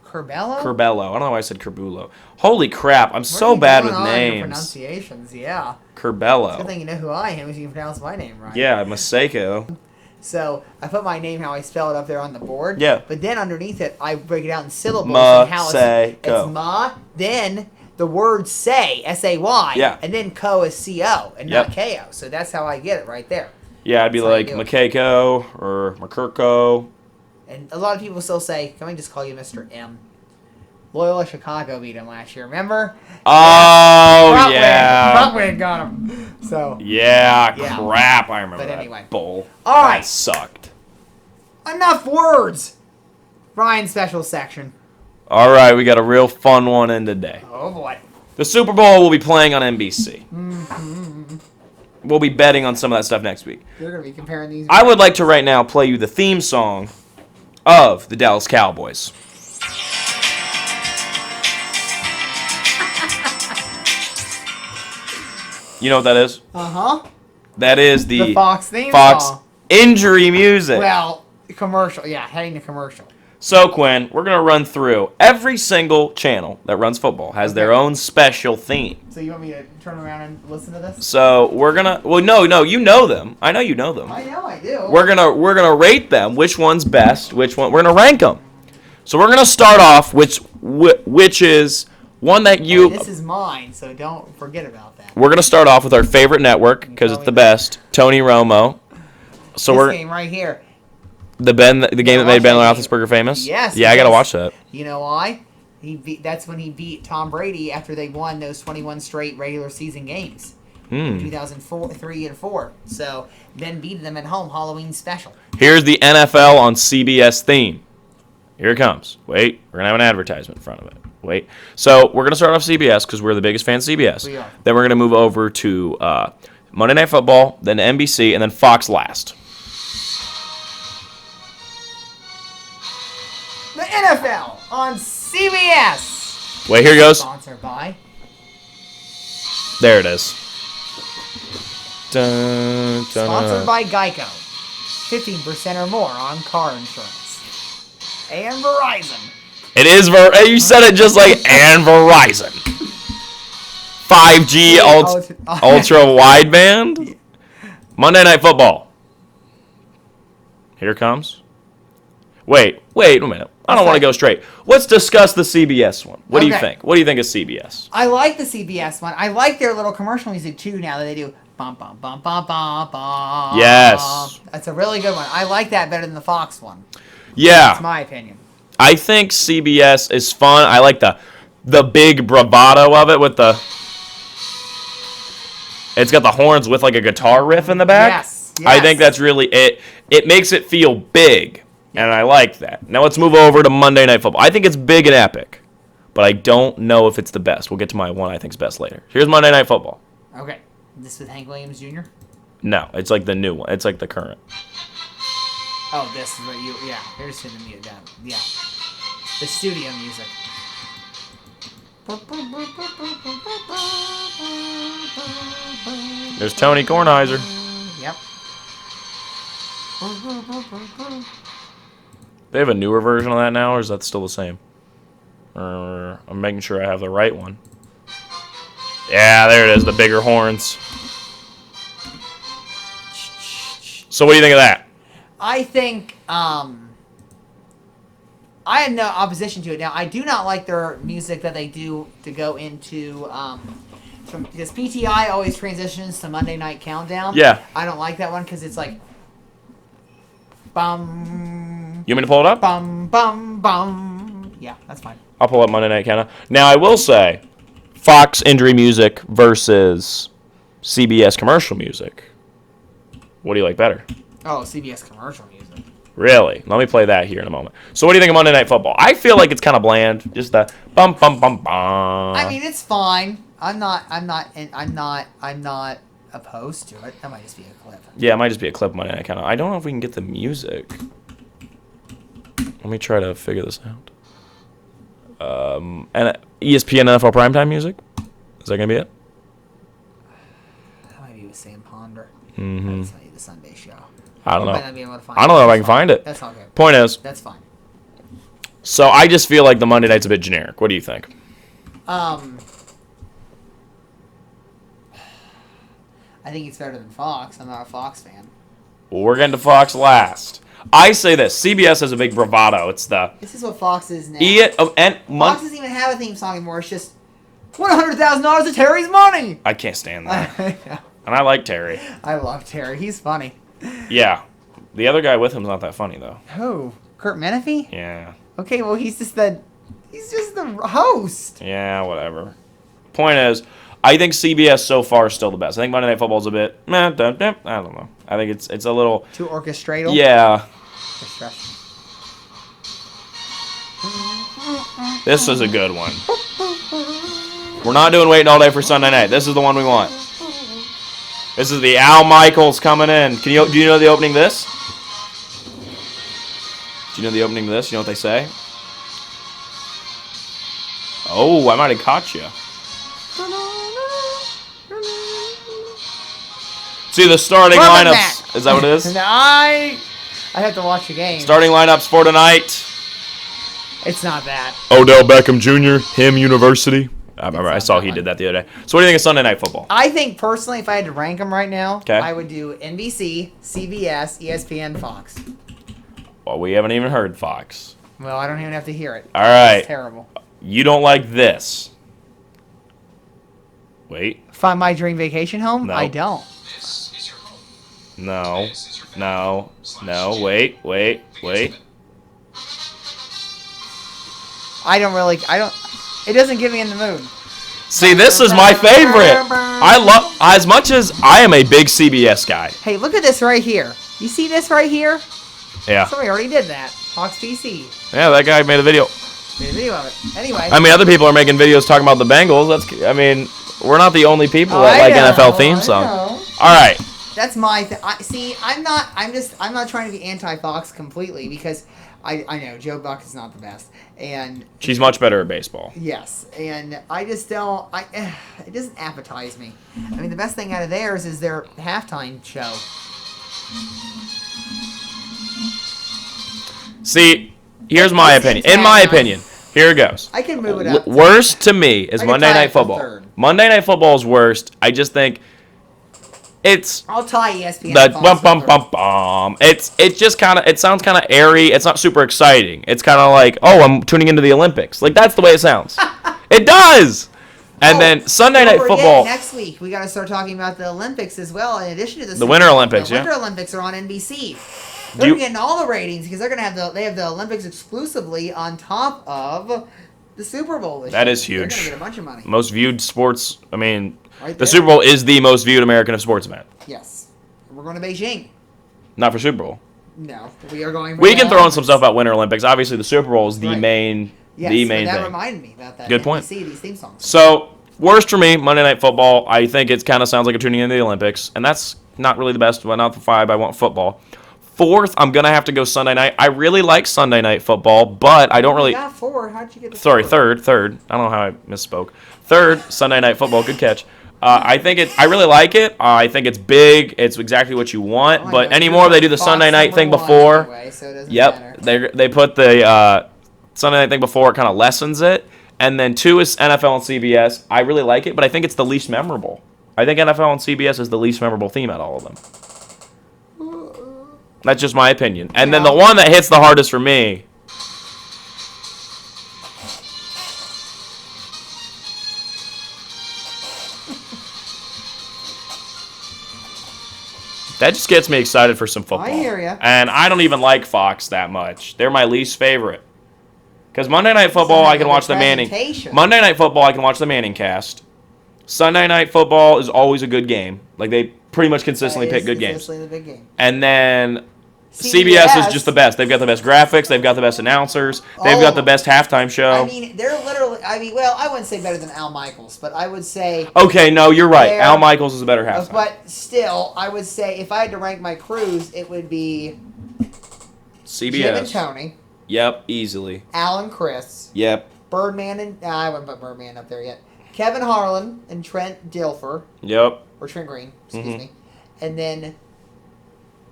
Curbelo? Curbelo. I don't know why I said Curbulo. Holy crap, I'm so What are you bad doing with on your names. pronunciations, yeah. Curbelo. Good thing you know who I am, if you can pronounce my name right. Yeah, Maseko. So I put my name how I spell it up there on the board. Yeah. But then underneath it, I break it out in syllables and how it's Maseko. ma. Then the word say, S-A-Y. Yeah. And then co is C-O and Yep. not K-O. So that's how I get it right there. Yeah, I'd be That's how like you do it. Makeko or Makirko. And a lot of people still say, can we just call you Mr. M? Loyola Chicago beat him last year, remember? Oh, yeah. Front got him. So, Yeah, Yeah. crap. I remember But that anyway. bowl. All right. That sucked. enough words. Ryan's special section. All right, we got a real fun one in today. Oh, boy. The Super Bowl will be playing on NBC. We'll be betting on some of that stuff next week. You're going to be comparing these. I would like to right now play you the theme song of the Dallas Cowboys. You know what that is? Uh-huh. That is The Fox theme Fox song. injury music. Well, commercial. Yeah, heading to commercial. So, Quinn, we're going to run through every single channel that runs football has their own special theme. So you want me to turn around and listen to this? So, we're going to no, you know them. I know you know them. I know I do. We're going to rate them, which one's best, which one we're going to rank them. So we're gonna start off which is one that you. This is mine, so don't forget about that. We're gonna start off with our favorite network because it's the best. Tony Romo. So This game right here. the game that made Ben Roethlisberger famous. Yes. Yeah, I gotta watch that. You know why? That's when he beat Tom Brady after they won those 21 straight regular season games. 2003 and 4. So Ben beat them at home. Halloween special. Here's the NFL on CBS theme. Here it comes. Wait, we're gonna have an advertisement in front of it. Wait. So we're gonna start off CBS because we're the biggest fan of CBS. We are. Then we're gonna move over to Monday Night Football, then NBC, and then Fox last. The NFL on CBS. Wait, here goes. Sponsored by. There it is. Dun, dun, Sponsored by Geico. 15% or more on car insurance. And Verizon. It is you said it just like and Verizon. 5G ultra wideband. Monday Night Football. Here it comes. Wait a minute. I don't want to go straight. Let's discuss the CBS one. What do you think? What do you think of CBS? I like the CBS one. I like their little commercial music too now that they do bum bum bum bum bum bum. Yes. That's a really good one. I like that better than the Fox one. Yeah. That's my opinion. I think CBS is fun. I like the big bravado of it with the. It's got the horns with like a guitar riff in the back. Yes. I think that's really it. It makes it feel big, and I like that. Now let's move over to Monday Night Football. I think it's big and epic, but I don't know if it's the best. We'll get to my one I think's best later. Here's Monday Night Football. Okay. This with Hank Williams Jr.? No, it's like the new one. It's like the current. Oh, this is what you. Yeah, here's the music. Yeah. The studio music. There's Tony Kornheiser. Yep. They have a newer version of that now, or is that still the same? I'm making sure I have the right one. Yeah, there it is, the bigger horns. So what do you think of that? I think I had no opposition to it. Now I do not like their music that they do to go into because PTI always transitions to Monday Night Countdown. Yeah. I don't like that one because it's like bum. You want me to pull it up? Bum bum bum. Yeah, that's fine. I'll pull up Monday Night Countdown. Now I will say, Fox injury music versus CBS commercial music. What do you like better? Oh, CBS commercial music. Really? Let me play that here in a moment. So what do you think of Monday Night Football? I feel like it's kind of bland. Just the bum bum bum bum. I mean, it's fine. I'm not opposed to it. That might just be a clip. Yeah, it might just be a clip of Monday Night Countdown. I don't know if we can get the music. Let me try to figure this out. And ESPN NFL primetime music. Is that gonna be it? That might be with Sam Ponder. Mm-hmm. That's not the Sunday show. I don't know. Might not be able to find I don't know if I can That's fine. find it. That's okay. Point is, That's fine. so I just feel like the Monday night's a bit generic. What do you think? I think it's better than Fox. I'm not a Fox fan. Well, we're getting to Fox last. I say this: CBS has a big bravado. It's the This is what Fox is now. Fox doesn't even have a theme song anymore. It's just $100,000 of Terry's money. I can't stand that. And I like Terry. I love Terry. He's funny. Yeah. The other guy with him's not that funny though. Who? Kurt Menefee? Yeah. Okay, well he's just the host. Yeah, whatever. Point is, I think CBS so far is still the best. I think Monday Night Football's a bit I don't know. I think it's a little Too orchestral. Yeah. This is a good one. We're not doing waiting all day for Sunday night. This is the one we want. This is the Al Michaels coming in. Do you know the opening of this? Do you know the opening of this? You know what they say? Oh, I might have caught you. See the starting lineups. Is that what it is? I have to watch the game. Starting lineups for tonight. It's not that. Odell Beckham Jr., him University. I remember I saw he did that the other day. So what do you think of Sunday Night Football? I think personally, if I had to rank them right now, Okay. I would do NBC, CBS, ESPN, Fox. Well, we haven't even heard Fox. Well, I don't even have to hear it. All right. It's terrible. You don't like this. Wait. Find My Dream Vacation Home? No. I don't. No. No. No. Wait. It doesn't get me in the mood. See, this is my favorite. I love, as much as I am a big CBS guy. Hey, look at this right here. You see this right here? Yeah. Somebody already did that. Hawks PC. Yeah, that guy made a video. Made a video of it. Anyway. I mean, other people are making videos talking about the Bengals. We're not the only people that like NFL theme songs. All right. That's my see, I'm not trying to be anti-Fox completely because I know Joe Buck is not the best. And She's much better at baseball. yes, and I just don't it doesn't appetize me. I mean, the best thing out of theirs is their halftime show. See, here's my opinion. In my opinion, here it goes. I can move it up. Worst to me is I can Monday tie Night it for Football. third. Monday Night Football is worst. I just think it's I'll tie ESPN. the Fox bum for bum third. bum bum. It just kind of, it sounds kind of airy. It's not super exciting. It's kind of like, oh, I'm tuning into the Olympics. Like, that's the way it sounds. It does. And then Sunday Night Don't forget, Football. Next week we got to start talking about the Olympics as well. In addition to The Winter Olympics, the yeah. Winter Olympics are on NBC. Do They're you- getting all the ratings because they're gonna have they have the Olympics exclusively on top of the Super Bowl this That year. is huge. They're gonna get a bunch of money. Most viewed sports. I mean, Right the there. Super Bowl is the most viewed American sports event. Yes, we're going to Beijing. Not for Super Bowl. No, we are going. For We the can throw in Olympics. some stuff about Winter Olympics. Obviously, the Super Bowl is the Right. main, Yes, the but main that thing. reminded me about that. Good point. NBC, these theme songs. So, worst for me, Monday Night Football. I think it kind of sounds like a tuning into the Olympics, and that's not really the best, but not the five. I want football. Fourth, I'm going to have to go Sunday night. I really like Sunday Night Football, but I don't really... You got four. How'd you get? Sorry, third. I don't know how I misspoke. Third, Sunday Night Football. Good catch. I really like it. I think it's big. It's exactly what you want. Oh, But yeah, anymore, they do the Fox Sunday night number thing one before. Anyway, so it doesn't Yep, matter. they put the Sunday night thing before. It kind of lessens it. And then two is NFL and CBS. I really like it, but I think it's the least memorable. I think NFL and CBS is the least memorable theme out of all of them. That's just my opinion. And then the one that hits the hardest for me. That just gets me excited for some football. I hear ya. And I don't even like Fox that much. They're my least favorite. Because Monday Night Football, I can watch the Manning. Presentation. Monday Night Football, I can watch the Manning cast. Sunday Night Football is always a good game. Like, they pretty much consistently That pick is good games. consistently the big game. And then CBS is just the best. They've got the best graphics. They've got the best announcers. They've got the best halftime show. I mean, they're literally. Well, I wouldn't say better than Al Michaels, but I would say. Okay, no, you're right. They're- Al Michaels is a better halftime. But still, I would say if I had to rank my crews, it would be CBS. Jim and Tony, Yep, easily. Al and Chris, Yep. Birdman and I wouldn't put Birdman up there yet. Kevin Harlan and Trent Dilfer, Yep. or Trent Green, excuse Mhm. me, and then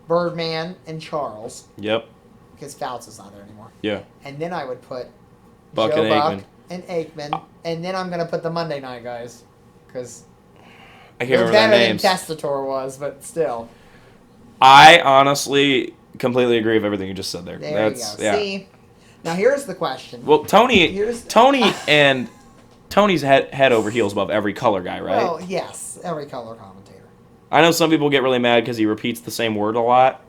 Birdman and Charles, Yep. because Fouts is not there anymore. Yeah. And then I would put Buck Joe and Buck Aikman. and Aikman, and then I'm gonna put the Monday night guys, because I can't they're remember their better than names. Testator was, but still. I honestly completely agree with everything you just said there. There you go. Yeah. See, now here's the question. Well, Tony Here's- and Tony's head over heels above every color guy, right? Well, yes, every color commentator. I know some people get really mad because he repeats the same word a lot.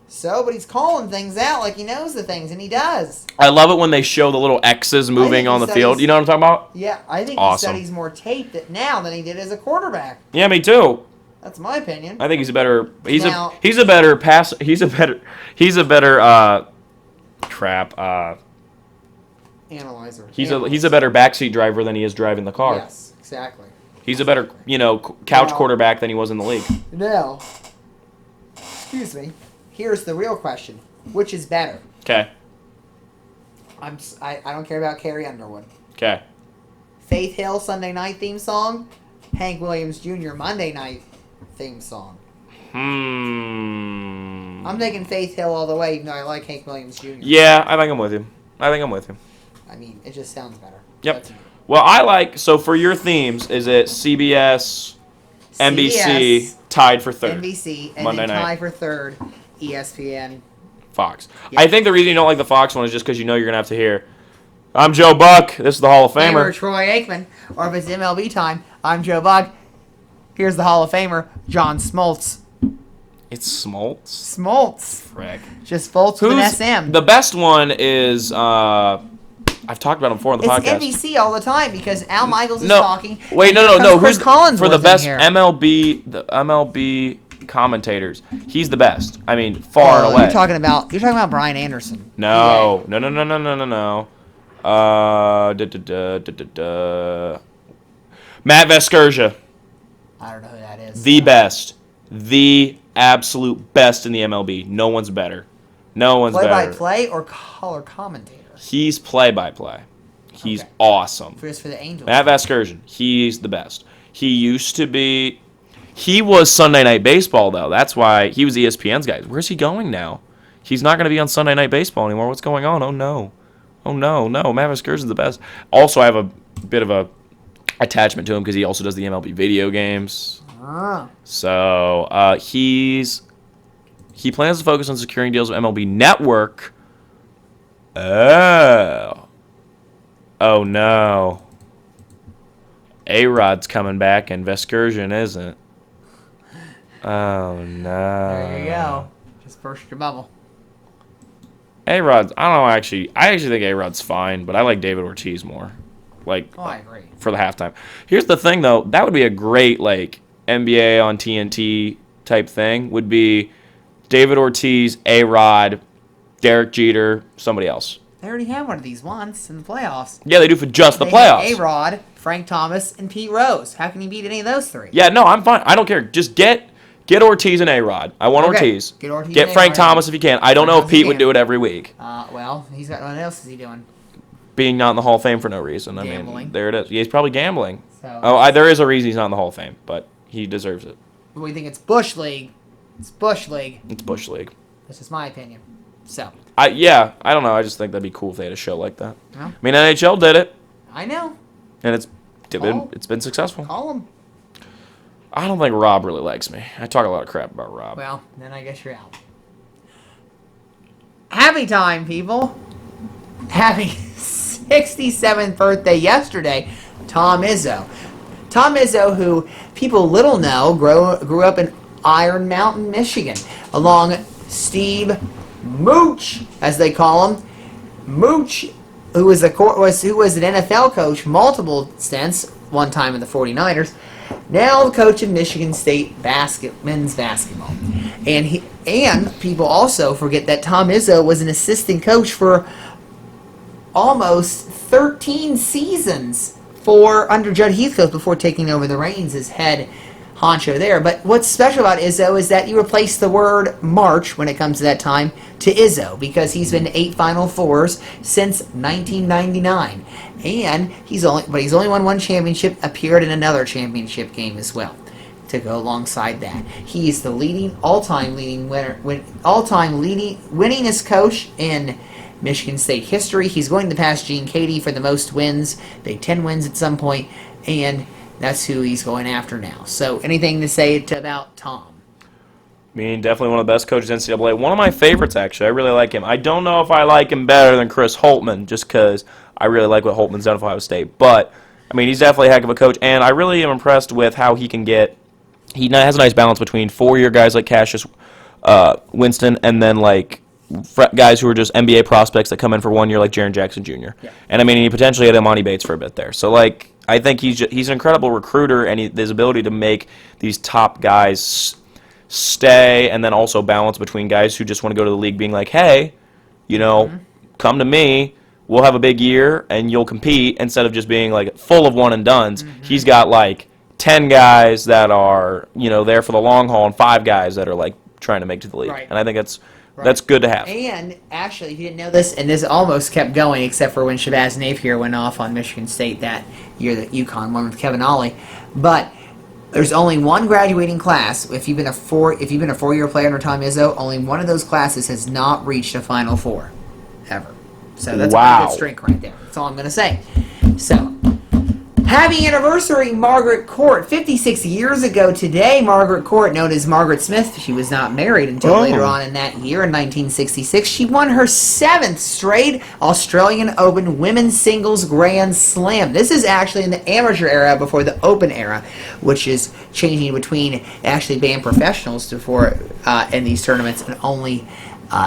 So, but he's calling things out like he knows the things, and he does. I love it when they show the little X's moving on the he field. studies- You know what I'm talking about? Yeah, I think Awesome. he studies more tape now than he did as a quarterback. Yeah, me too. That's my opinion. I think he's a better. He's Now- a better pass. He's a better Analyzer. He's a better backseat driver than he is driving the car. Yes, exactly. He's a better couch Now- quarterback than he was in the league. Now, excuse me. Here's the real question: which is better? Okay. I don't care about Carrie Underwood. Okay. Faith Hill Sunday night theme song, Hank Williams Jr. Monday night theme song. I'm taking Faith Hill all the way, even though I like Hank Williams Jr. Yeah, I think I'm with you. I mean, it just sounds better. Yep. That's me. Well, I like, so for your themes, is it CBS, NBC, CBS, tied for third? NBC, and Monday then night. tie for third, ESPN, Fox. I think the reason you don't like the Fox one is just because you know you're going to have to hear, I'm Joe Buck, this is the Hall of Famer. Or Troy Aikman. Or if it's MLB time, I'm Joe Buck. Here's the Hall of Famer, John Smoltz. It's Smoltz? Smoltz. Frick. Just Foltz with an SM. The best one is, I've talked about him before on the podcast. It's NBC all the time because Al Michaels is talking. Wait, no. Chris Collins for the was in best here. MLB commentators? He's the best. I mean, far and away. You're talking about Brian Anderson. No. Matt Vescurgia. I don't know who that is. The best. The absolute best in the MLB. No one's better. No one's better. Play-by-play or color commentator? He's play-by-play. He's Okay. awesome. For the Angels. Matt Vasgersian, he's the best. He used to be... He was Sunday Night Baseball, though. That's why he was ESPN's guy. Where's he going now? He's not going to be on Sunday Night Baseball anymore. What's going on? Oh, no. Matt Vasgersian's the best. Also, I have a bit of a attachment to him because he also does the MLB video games. So, he plans to focus on securing deals with MLB Network. Oh no. A-Rod's coming back and Vescursion isn't. Oh no. There you go. Just burst your bubble. A-Rod's, I don't know, I actually think A-Rod's fine, but I like David Ortiz more. I agree. For the halftime. Here's the thing, though. That would be a great, NBA on TNT type thing. Would be David Ortiz, A-Rod, Derek Jeter, somebody else. They already had one of these once in the playoffs. Yeah, they do for just the They playoffs. had A-Rod, Frank Thomas, and Pete Rose. How can you beat any of those three? Yeah, no, I'm fine. I don't care. Just get Ortiz and A-Rod. I want Ortiz. Get Ortiz Get and Frank A-Rod. Thomas if you can. I don't know if Pete would do it every week. Well, he's got what else is he doing? Being not in the Hall of Fame for no reason. I Gambling. mean, there it is. Yeah, he's probably gambling. So, There is a reason he's not in the Hall of Fame, but he deserves it. we think it's Bush League. It's Bush League. It's Bush League. That's just my opinion. So. I don't know. I just think that'd be cool if they had a show like that. Yeah. I mean, NHL did it, I know. and it's been successful. Call him. I don't think Rob really likes me. I talk a lot of crap about Rob. Well, then I guess you're out. Happy time, people. Happy 67th birthday yesterday, Tom Izzo. Tom Izzo, who people little know, grew up in Iron Mountain, Michigan, along Steve Mooch, as they call him. Mooch, who was an NFL coach multiple stints, one time in the 49ers, now the coach of Michigan State men's basketball. And people also forget that Tom Izzo was an assistant coach for almost 13 seasons under Judd Heathcote before taking over the reins as head honcho there. But what's special about Izzo is that you replace the word March when it comes to that time to Izzo, because he's been to 8 Final Fours since 1999, and he's only won one championship, appeared in another championship game as well to go alongside that. He's the winningest coach in Michigan State history. He's going to pass Gene Cady for the most wins, Big Ten wins at some point, and that's who he's going after now. So, anything to say about Tom? I mean, definitely one of the best coaches in NCAA. One of my favorites, actually. I really like him. I don't know if I like him better than Chris Holtmann, just because I really like what Holtmann's done for Ohio State. But, I mean, he's definitely a heck of a coach, and I really am impressed with how he can get... He has a nice balance between 4-year guys like Cassius Winston and then, guys who are just NBA prospects that come in for 1 year like Jaren Jackson Jr. Yeah. And, I mean, he potentially had Imani Bates for a bit there. So, I think he's an incredible recruiter, and his ability to make these top guys stay, and then also balance between guys who just want to go to the league being like, hey, come to me, we'll have a big year, and you'll compete, instead of just being, full of one-and-dones. Mm-hmm. He's got, 10 guys that are, there for the long haul, and 5 guys that are, trying to make it to the league. Right. And I think that's good to have. And, actually, if you didn't know this, and this almost kept going, except for when Shabazz Napier went off on Michigan State that year that UConn won with Kevin Ollie, but there's only one graduating class. If you've been a 4-year player under Tom Izzo, only one of those classes has not reached a Final Four ever. So that's a pretty good streak right there. That's all I'm going to say. So, Happy anniversary, Margaret Court. 56 years ago today, Margaret Court, known as Margaret Smith, she was not married until later on in that year, in 1966. She won her 7th straight Australian Open Women's Singles Grand Slam. This is actually in the amateur era before the Open era, which is changing between actually being professionals before in these tournaments, and only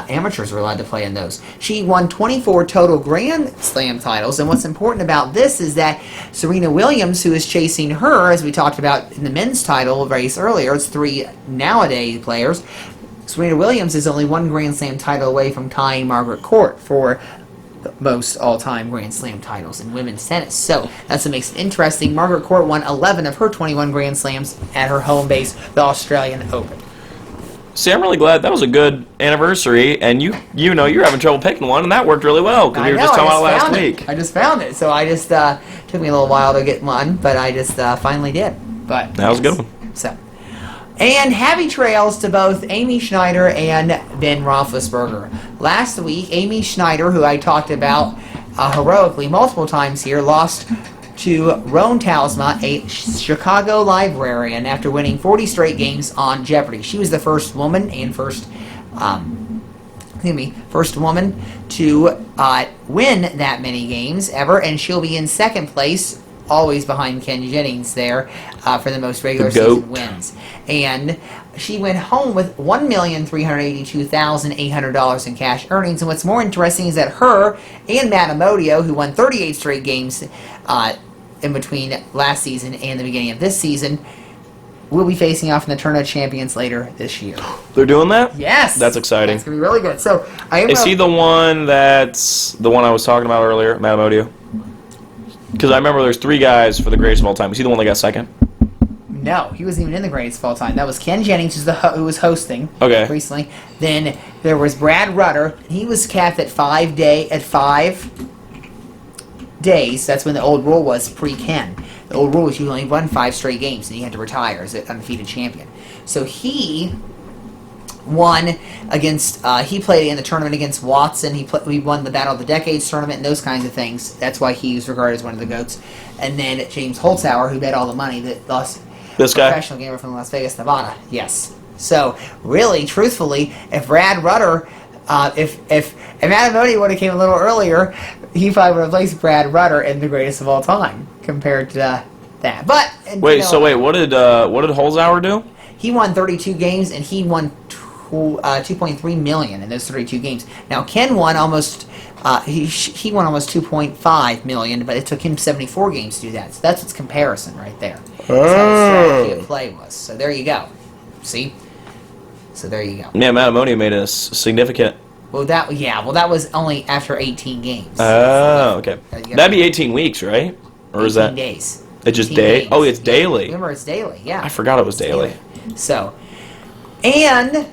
amateurs were allowed to play in those. She won 24 total Grand Slam titles, and what's important about this is that Serena Williams, who is chasing her, as we talked about in the men's title race earlier, it's 3 nowadays players, Serena Williams is only 1 Grand Slam title away from tying Margaret Court for the most all-time Grand Slam titles in women's tennis. So that's what makes it interesting. Margaret Court won 11 of her 21 Grand Slams at her home base, the Australian Open. See, I'm really glad that was a good anniversary, and you know you're having trouble picking one, and that worked really well because we were just talking about it last week. I just found it, so I just took me a little while to get one, but I just finally did. But that was a good one. So, and happy trails to both Amy Schneider and Ben Roethlisberger. Last week, Amy Schneider, who I talked about heroically multiple times here, lost to Roan Talisma, a Chicago librarian, after winning 40 straight games on Jeopardy. She was the first woman and first woman to win that many games ever, and she'll be in 2nd place, always behind Ken Jennings there, for the most regular season wins. And she went home with $1,382,800 in cash earnings. And what's more interesting is that her and Matt Amodio, who won 38 straight games in between last season and the beginning of this season, will be facing off in the Tournament of Champions later this year. They're doing that? Yes. That's exciting. It's going to be really good. So, is he the one that's the one I was talking about earlier, Matt Amodio? Because I remember there's 3 guys for the greatest of all time. Was he the one that got 2nd? No, he wasn't even in the greatest of all time. That was Ken Jennings, who was hosting recently. Then there was Brad Rutter. He was capped at 5 days. That's when the old rule was pre-Ken. The old rule was you only won 5 straight games, and he had to retire as an undefeated champion. So he won against, he played in the tournament against Watson. He won the Battle of the Decades tournament and those kinds of things. That's why he was regarded as one of the GOATs. And then James Holzhauer, who bet all the money, that lost this guy, professional gamer from Las Vegas, Nevada. Yes. So really, truthfully, if Brad Rutter, if Matt Amodio would have came a little earlier, he probably would have placed Brad Rutter in the greatest of all time compared to that. But what did Holzhauer do? He won 32 games and he won $2.3 million in those 32 games. Now Ken won almost. He won almost $2.5 million, but it took him 74 games to do that. So that's its comparison right there. That's how the strategy of play was. So there you go. See? So there you go. Yeah, Matt Amodio made a significant. Well, that was only after 18 games. Oh, okay. That'd be 18 weeks, right? Or is that 18 days? It's just day. Oh, it's daily. Remember, it's daily. Yeah. I forgot it was daily. So, and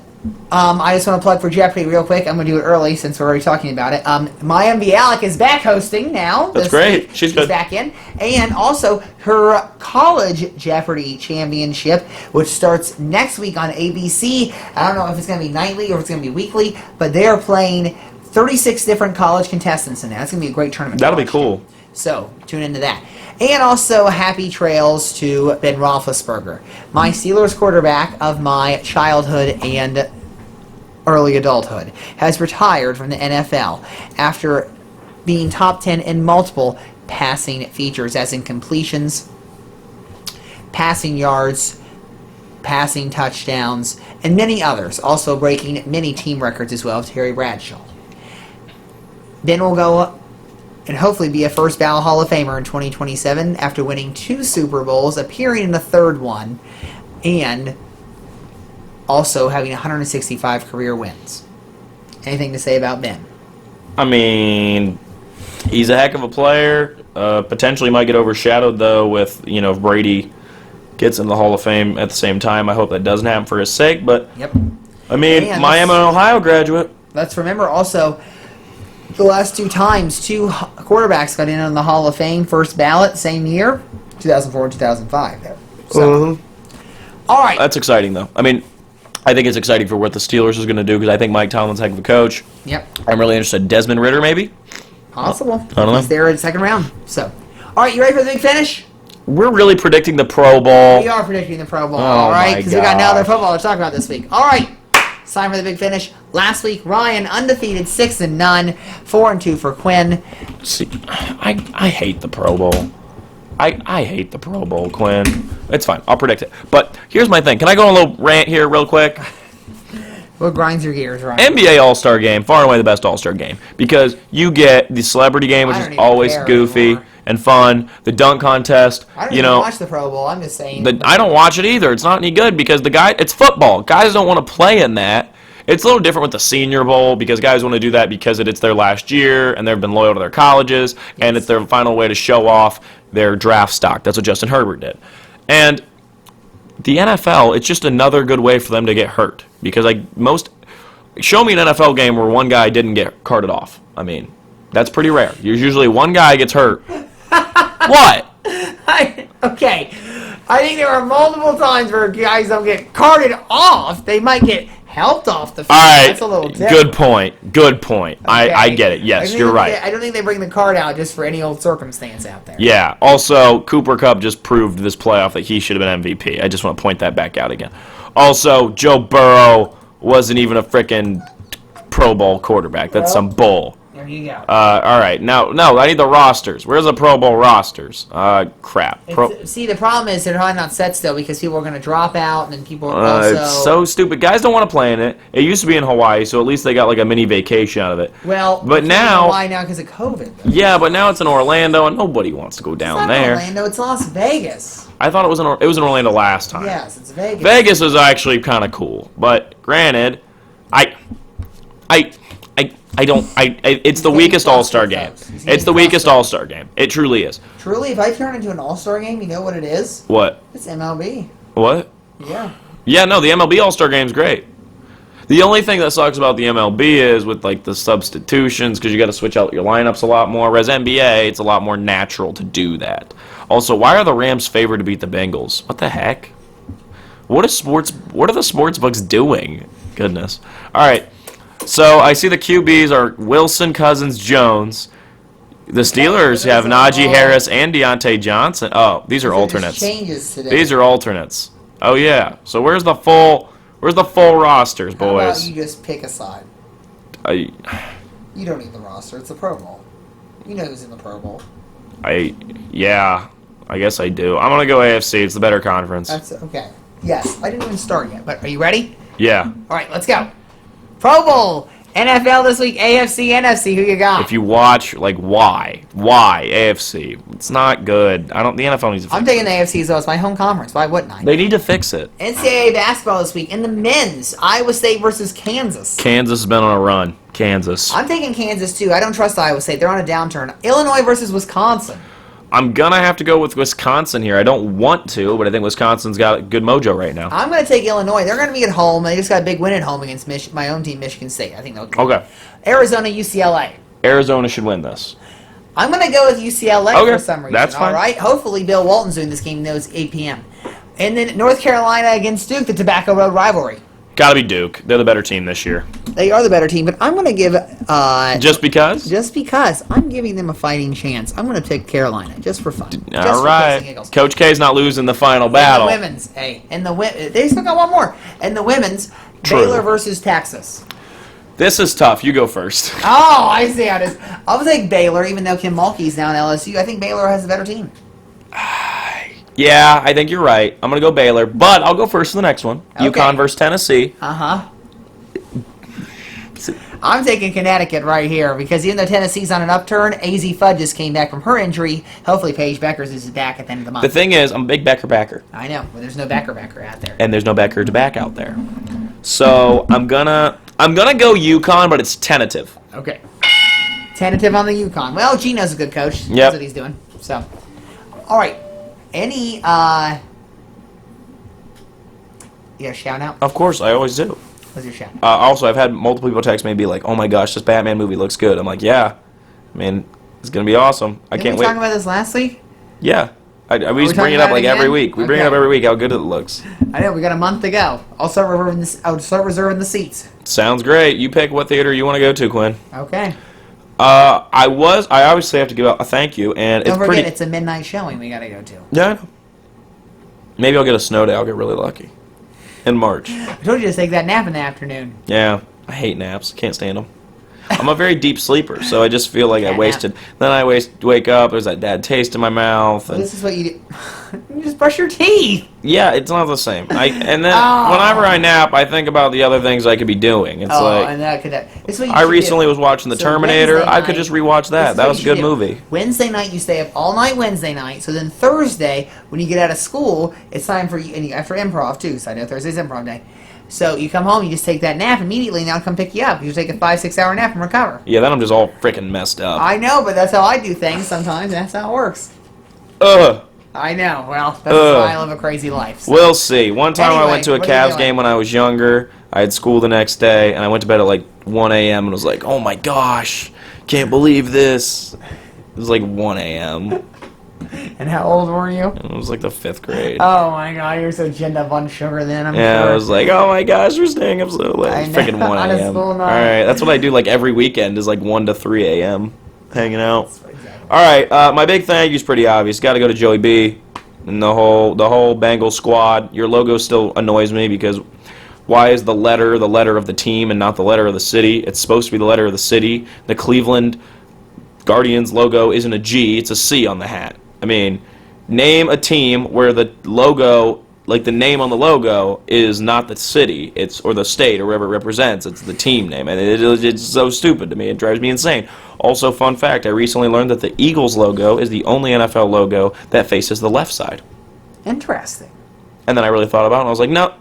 I just want to plug for Jeopardy real quick. I'm going to do it early since we're already talking about it. Maya Bialik is back hosting now. That's great. She's good. Back in. And also her college Jeopardy championship, which starts next week on ABC. I don't know if it's going to be nightly or if it's going to be weekly, but they are playing 36 different college contestants in there. That's going to be a great tournament. That'll be cool. So, tune into that. And also, happy trails to Ben Roethlisberger, my Steelers quarterback of my childhood and early adulthood, has retired from the NFL after being top 10 in multiple passing features, as in completions, passing yards, passing touchdowns, and many others, also breaking many team records as well of Terry Bradshaw. Ben will go and hopefully be a first ballot Hall of Famer in 2027 after winning 2 Super Bowls, appearing in the 3rd one, and also having 165 career wins. Anything to say about Ben? I mean, he's a heck of a player. Potentially might get overshadowed, though, with, if Brady gets in the Hall of Fame at the same time. I hope that doesn't happen for his sake, but, yep. I mean, and Miami and Ohio graduate. Let's remember also, the last 2 times, 2 quarterbacks got in on the Hall of Fame first ballot same year, 2004 and 2005. So, all right. That's exciting, though. I mean, I think it's exciting for what the Steelers is going to do because I think Mike Tomlin's a heck of a coach. Yep. I'm really interested. Desmond Ridder, maybe? Possible. I don't know. He's there in the 2nd round. So, all right, you ready for the big finish? We're really predicting the Pro Bowl. We are predicting the Pro Bowl, Oh, all right? my Because we got no other gosh. football to talk about this week. All right, it's time for the big finish. Last week, Ryan undefeated 6-0, 4-2 for Quinn. See, I hate the Pro Bowl. I hate the Pro Bowl, Quinn. It's fine. I'll predict it. But here's my thing. Can I go on a little rant here real quick? What grinds your gears, Ryan? NBA All-Star Game, far and away the best All-Star Game. Because you get the celebrity game, which I is don't even always care goofy anymore. and fun. The dunk contest, I don't you even know. watch the Pro Bowl. I'm just saying. I don't watch it either. It's not any good because it's football. Guys don't want to play in that. It's a little different with the Senior Bowl because guys want to do that because it's their last year and they've been loyal to their colleges and it's their final way to show off their draft stock. That's what Justin Herbert did. And the NFL, it's just another good way for them to get hurt because show me an NFL game where one guy didn't get carted off. I mean, that's pretty rare. Usually one guy gets hurt. What? Okay. I think there are multiple times where guys don't get carted off. They might get helped off the field. All right. That's a little different. Good point. Good point. Okay? I get it. Yes, you're right. I don't think they bring the card out just for any old circumstance out there. Yeah. Also, Cooper Kupp just proved this playoff that he should have been MVP. I just want to point that back out again. Also, Joe Burrow wasn't even a frickin' Pro Bowl quarterback. That's some bull. There you go. All right. No, I need the rosters. Where's the Pro Bowl rosters? Crap. See, the problem is they're probably not set still because people are going to drop out and then people are also... It's so stupid. Guys don't want to play in it. It used to be in Hawaii, so at least they got like a mini vacation out of it. Well, but now... Why now? Because of COVID. Though. Yeah, but now it's in Orlando, and nobody wants to go down It's not there. Orlando, it's Las Vegas. I thought it was in Orlando last time. Yes, it's Vegas. Vegas is actually kind of cool, but granted, it's the weakest All-Star game. It's the weakest All-Star game. It truly is. Truly, if I turn into an All-Star game, you know what it is? What? It's MLB. What? Yeah. Yeah, no, the MLB All-Star game's great. The only thing that sucks about the MLB is with like the substitutions because you got to switch out your lineups a lot more. Whereas NBA, it's a lot more natural to do that. Also, why are the Rams favored to beat the Bengals? What the heck? What are the sports books doing? Goodness. All right. So I see the QBs are Wilson, Cousins, Jones. The Steelers have Najee Harris and Deontay Johnson. Oh, these are alternates. Changes today. These are alternates. Oh yeah. So where's the full rosters, How about boys? you just pick a side? You don't need the roster. It's the Pro Bowl. You know who's in the Pro Bowl. Yeah. I guess I do. I'm gonna go AFC. It's the better conference. That's okay. Yes, I didn't even start yet, but are you ready? Yeah. All right, let's go. Pro Bowl, NFL this week, AFC, NFC. Who you got? If you watch, like, why AFC? It's not good. The NFL needs to fix I'm taking the AFC as well. It's my home conference. Why wouldn't I? They need to fix it. NCAA basketball this week in the men's, Iowa State versus Kansas. Kansas has been on a run. Kansas. I'm taking Kansas too. I don't trust Iowa State. They're on a downturn. Illinois versus Wisconsin. I'm gonna have to go with Wisconsin here. I don't want to, but I think Wisconsin's got a good mojo right now. I'm going to take Illinois. They're going to be at home. They just got a big win at home against my own team, Michigan State. I think they'll. Okay. Arizona, UCLA. Arizona should win this. I'm going to go with UCLA Okay, for some reason. that's fine. All right. Hopefully, Bill Walton's doing this game. Knows 8 p.m. And then North Carolina against Duke, the Tobacco Road rivalry. Gotta be Duke. They're the better team this year. They are the better team, but I'm going to give Just because? just because I'm giving them a fighting chance. I'm going to take Carolina just for fun. Just All for right. kicks and giggles. Coach K's not losing the final battle. And the women's, they still got one more. And the women's, True. Baylor versus Texas. This is tough. You go first. Oh, I see how it is. I'll take Baylor, even though Kim Mulkey's now in LSU. I think Baylor has a better team. Yeah, I think you're right. I'm going to go Baylor, but I'll go first in the next one. Okay. UConn versus Tennessee. Uh-huh. I'm taking Connecticut right here because even though Tennessee's on an upturn, AZ Fudd just came back from her injury. Hopefully Paige Beckers is back at the end of the month. The thing is, I'm a big Becker backer, I know, but there's no backer out there. and there's no Becker to back out there. So I'm gonna go UConn, but it's tentative. Okay. Tentative on the UConn. Well, Gino's a good coach. He Yep. knows what he's doing. So, all right. Any, you got a shout out? Of course, I always do. What's your shout? Also, I've had multiple people text me and be like, "Oh my gosh, this Batman movie looks good." I'm like, "Yeah, I mean, it's gonna be awesome. I Didn't can't we wait." talk about this last week? Yeah, we just we bring talking it up about like it every again? week. We bring it Okay. up every week how good it looks. I know, we got a month to go. I'll start reserving the seats. Sounds great. You pick what theater you want to go to, Quinn. Okay. I obviously have to give out a thank you, and Don't it's forget, pretty. it's a midnight showing we gotta go to. Yeah, I know. Maybe I'll get a snow day. I'll get really lucky. In March. I told you to take that nap in the afternoon. Yeah, I hate naps. Can't stand them. I'm a very deep sleeper, so I just feel like I Can't wasted. Then I wake up. There's that bad taste in my mouth. Well, And this is what you do. You just brush your teeth. yeah, it's not the same. And then Oh. whenever I nap, I think about the other things I could be doing. It's like and that could. This is what you I should recently do. was watching The So Terminator. Wednesday I could night- just rewatch this that. is That what was a you good should do. movie. Wednesday night, you stay up all night Wednesday night. So then Thursday, when you get out of school, it's time for you, and you, after improv too, so I know Thursday's improv day. So you come home, you just take that nap immediately, and I'll come pick you up. You take a 5-6 hour nap and recover. Yeah, then I'm just all freaking messed up. I know, but that's how I do things sometimes, and that's how it works. Ugh. I know. Well, that's why I live a crazy life. So. We'll see. One time I Anyway, went to a what are you Cavs doing? game when I was younger. I had school the next day, and I went to bed at like 1 a.m. and was like, oh my gosh, can't believe this. It was like 1 a.m. And how old were you? It was like the 5th grade. Oh my god, you're so ginned up on sugar then, I'm Yeah, sure. I was like, oh my gosh, we're staying up so late. I It's know, freaking 1 on a a.m. school night. Alright, that's what I do like every weekend is like 1 to 3 a.m. hanging out. Exactly. Alright, my big thank you is pretty obvious. Got to go to Joey B and the whole Bengals squad. Your logo still annoys me because why is the letter of the team and not the letter of the city? It's supposed to be the letter of the city. The Cleveland Guardians logo isn't a G, it's a C on the hat. I mean, name a team where the logo, like the name on the logo, is not the city, or the state, or wherever it represents. It's the team name, and it's so stupid to me. It drives me insane. Also, fun fact: I recently learned that the Eagles logo is the only NFL logo that faces the left side. Interesting. And then I really thought about it, and I was like, no.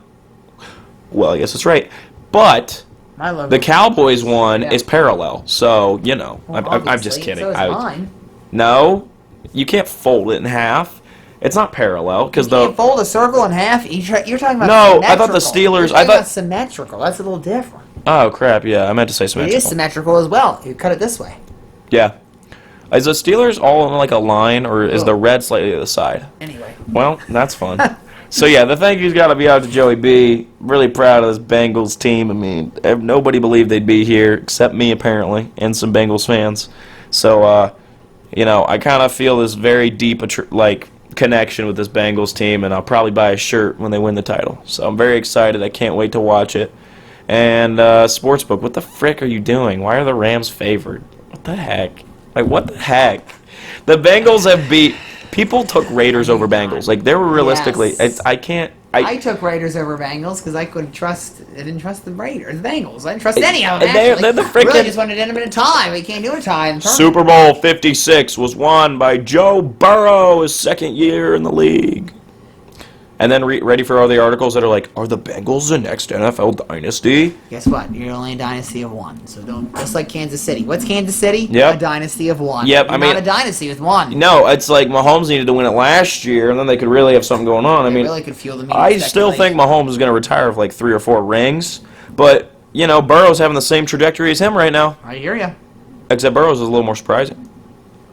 Well, I guess it's right, but My logo. the Cowboys one Yeah. is parallel. So Well, I'm just obviously, kidding. So is mine. No, you can't fold it in half. It's not parallel because You can't fold a circle in half. You're talking about No, symmetrical. I thought the Steelers- You're I talking thought- about symmetrical. That's a little different. Oh crap! Yeah, I meant to say It is symmetrical. symmetrical as well. You cut it this way. Yeah. Is the Steelers all in like a line, or is Ugh. the red slightly to the side? Anyway. Well, that's fun. So yeah, the thank you's got to be out to Joey B. Really proud of this Bengals team. I mean, nobody believed they'd be here except me apparently, and some Bengals fans. So, I kind of feel this very deep connection with this Bengals team, and I'll probably buy a shirt when they win the title. So I'm very excited. I can't wait to watch it. And Sportsbook, what the frick are you doing? Why are the Rams favored? What the heck? Like, what the heck? The Bengals have beat... People took Raiders over Bengals. Like, they were realistically... Yes. I I took Raiders over Bengals because I didn't trust the Raiders, the Bengals. I didn't trust any of them. And they're Actually. the I really freaking- just wanted to end up in a tie. We can't do a tie in the tournament. Super Bowl 56 was won by Joe Burrow, his second year in the league. And then ready for all the articles that are like, are the Bengals the next NFL dynasty? Guess what? You're only a dynasty of one. So don't, just like Kansas City. What's Kansas City? Yep. A dynasty of one. Yep, You're I mean- not a dynasty with one. No, it's like Mahomes needed to win it last year, and then they could really have something going on. I They mean, really could fuel the media I still think speculation. Mahomes is going to retire with like 3 or 4 rings. But, Burrow's having the same trajectory as him right now. I hear ya. Except Burrow's is a little more surprising.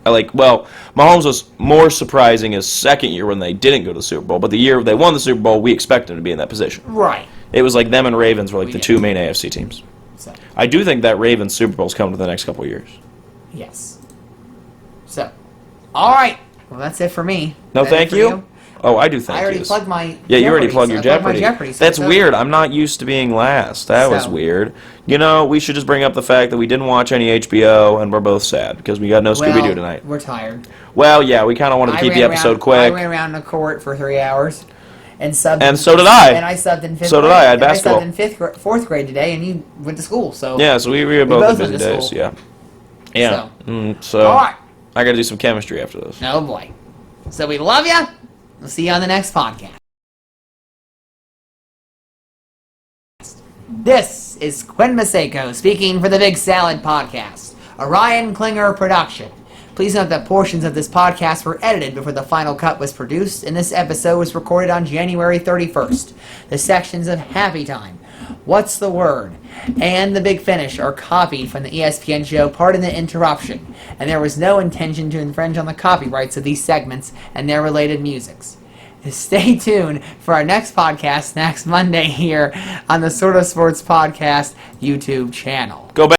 Mahomes was more surprising his second year when they didn't go to the Super Bowl. But the year they won the Super Bowl, we expected him to be in that position. Right. It was like them and Ravens were like We the did. 2 main AFC teams. So, I do think that Ravens Super Bowl's coming to the next couple of years. yes. So, all right. Well, that's it for me. No, That it thank for you. Oh, I do thank I already yous. plugged my Yeah, you already Jeopardy, plugged so your I plugged my Jeopardy. Jeopardy, so That's it's weird. I'm not used to being last. That was So- weird. We should just bring up the fact that we didn't watch any HBO, and we're both sad because we got no Scooby-Doo Well, tonight. we're tired. Well, yeah, we kind of wanted to keep the episode I quick. ran around the court for 3 hours, and subbed. And so did I. And I subbed in fifth. So did grade. I. I had And basketball. I subbed in fourth grade today, and you went to school. So Yeah, so we were both both went busy to days. school. Yeah. Yeah. So all right. I got to do some chemistry after this. Oh boy. So we love you. We'll see you on the next podcast. This is Quinn Maseko speaking for the Big Salad Podcast, a Ryan Klinger production. Please note that portions of this podcast were edited before the final cut was produced, and this episode was recorded on January 31st. The sections of Happy Time, What's the Word, and The Big Finish are copied from the ESPN show Pardon the Interruption, and there was no intention to infringe on the copyrights of these segments and their related musics. Stay tuned for our next podcast next Monday here on the Sort of Sports Podcast YouTube channel. Go back.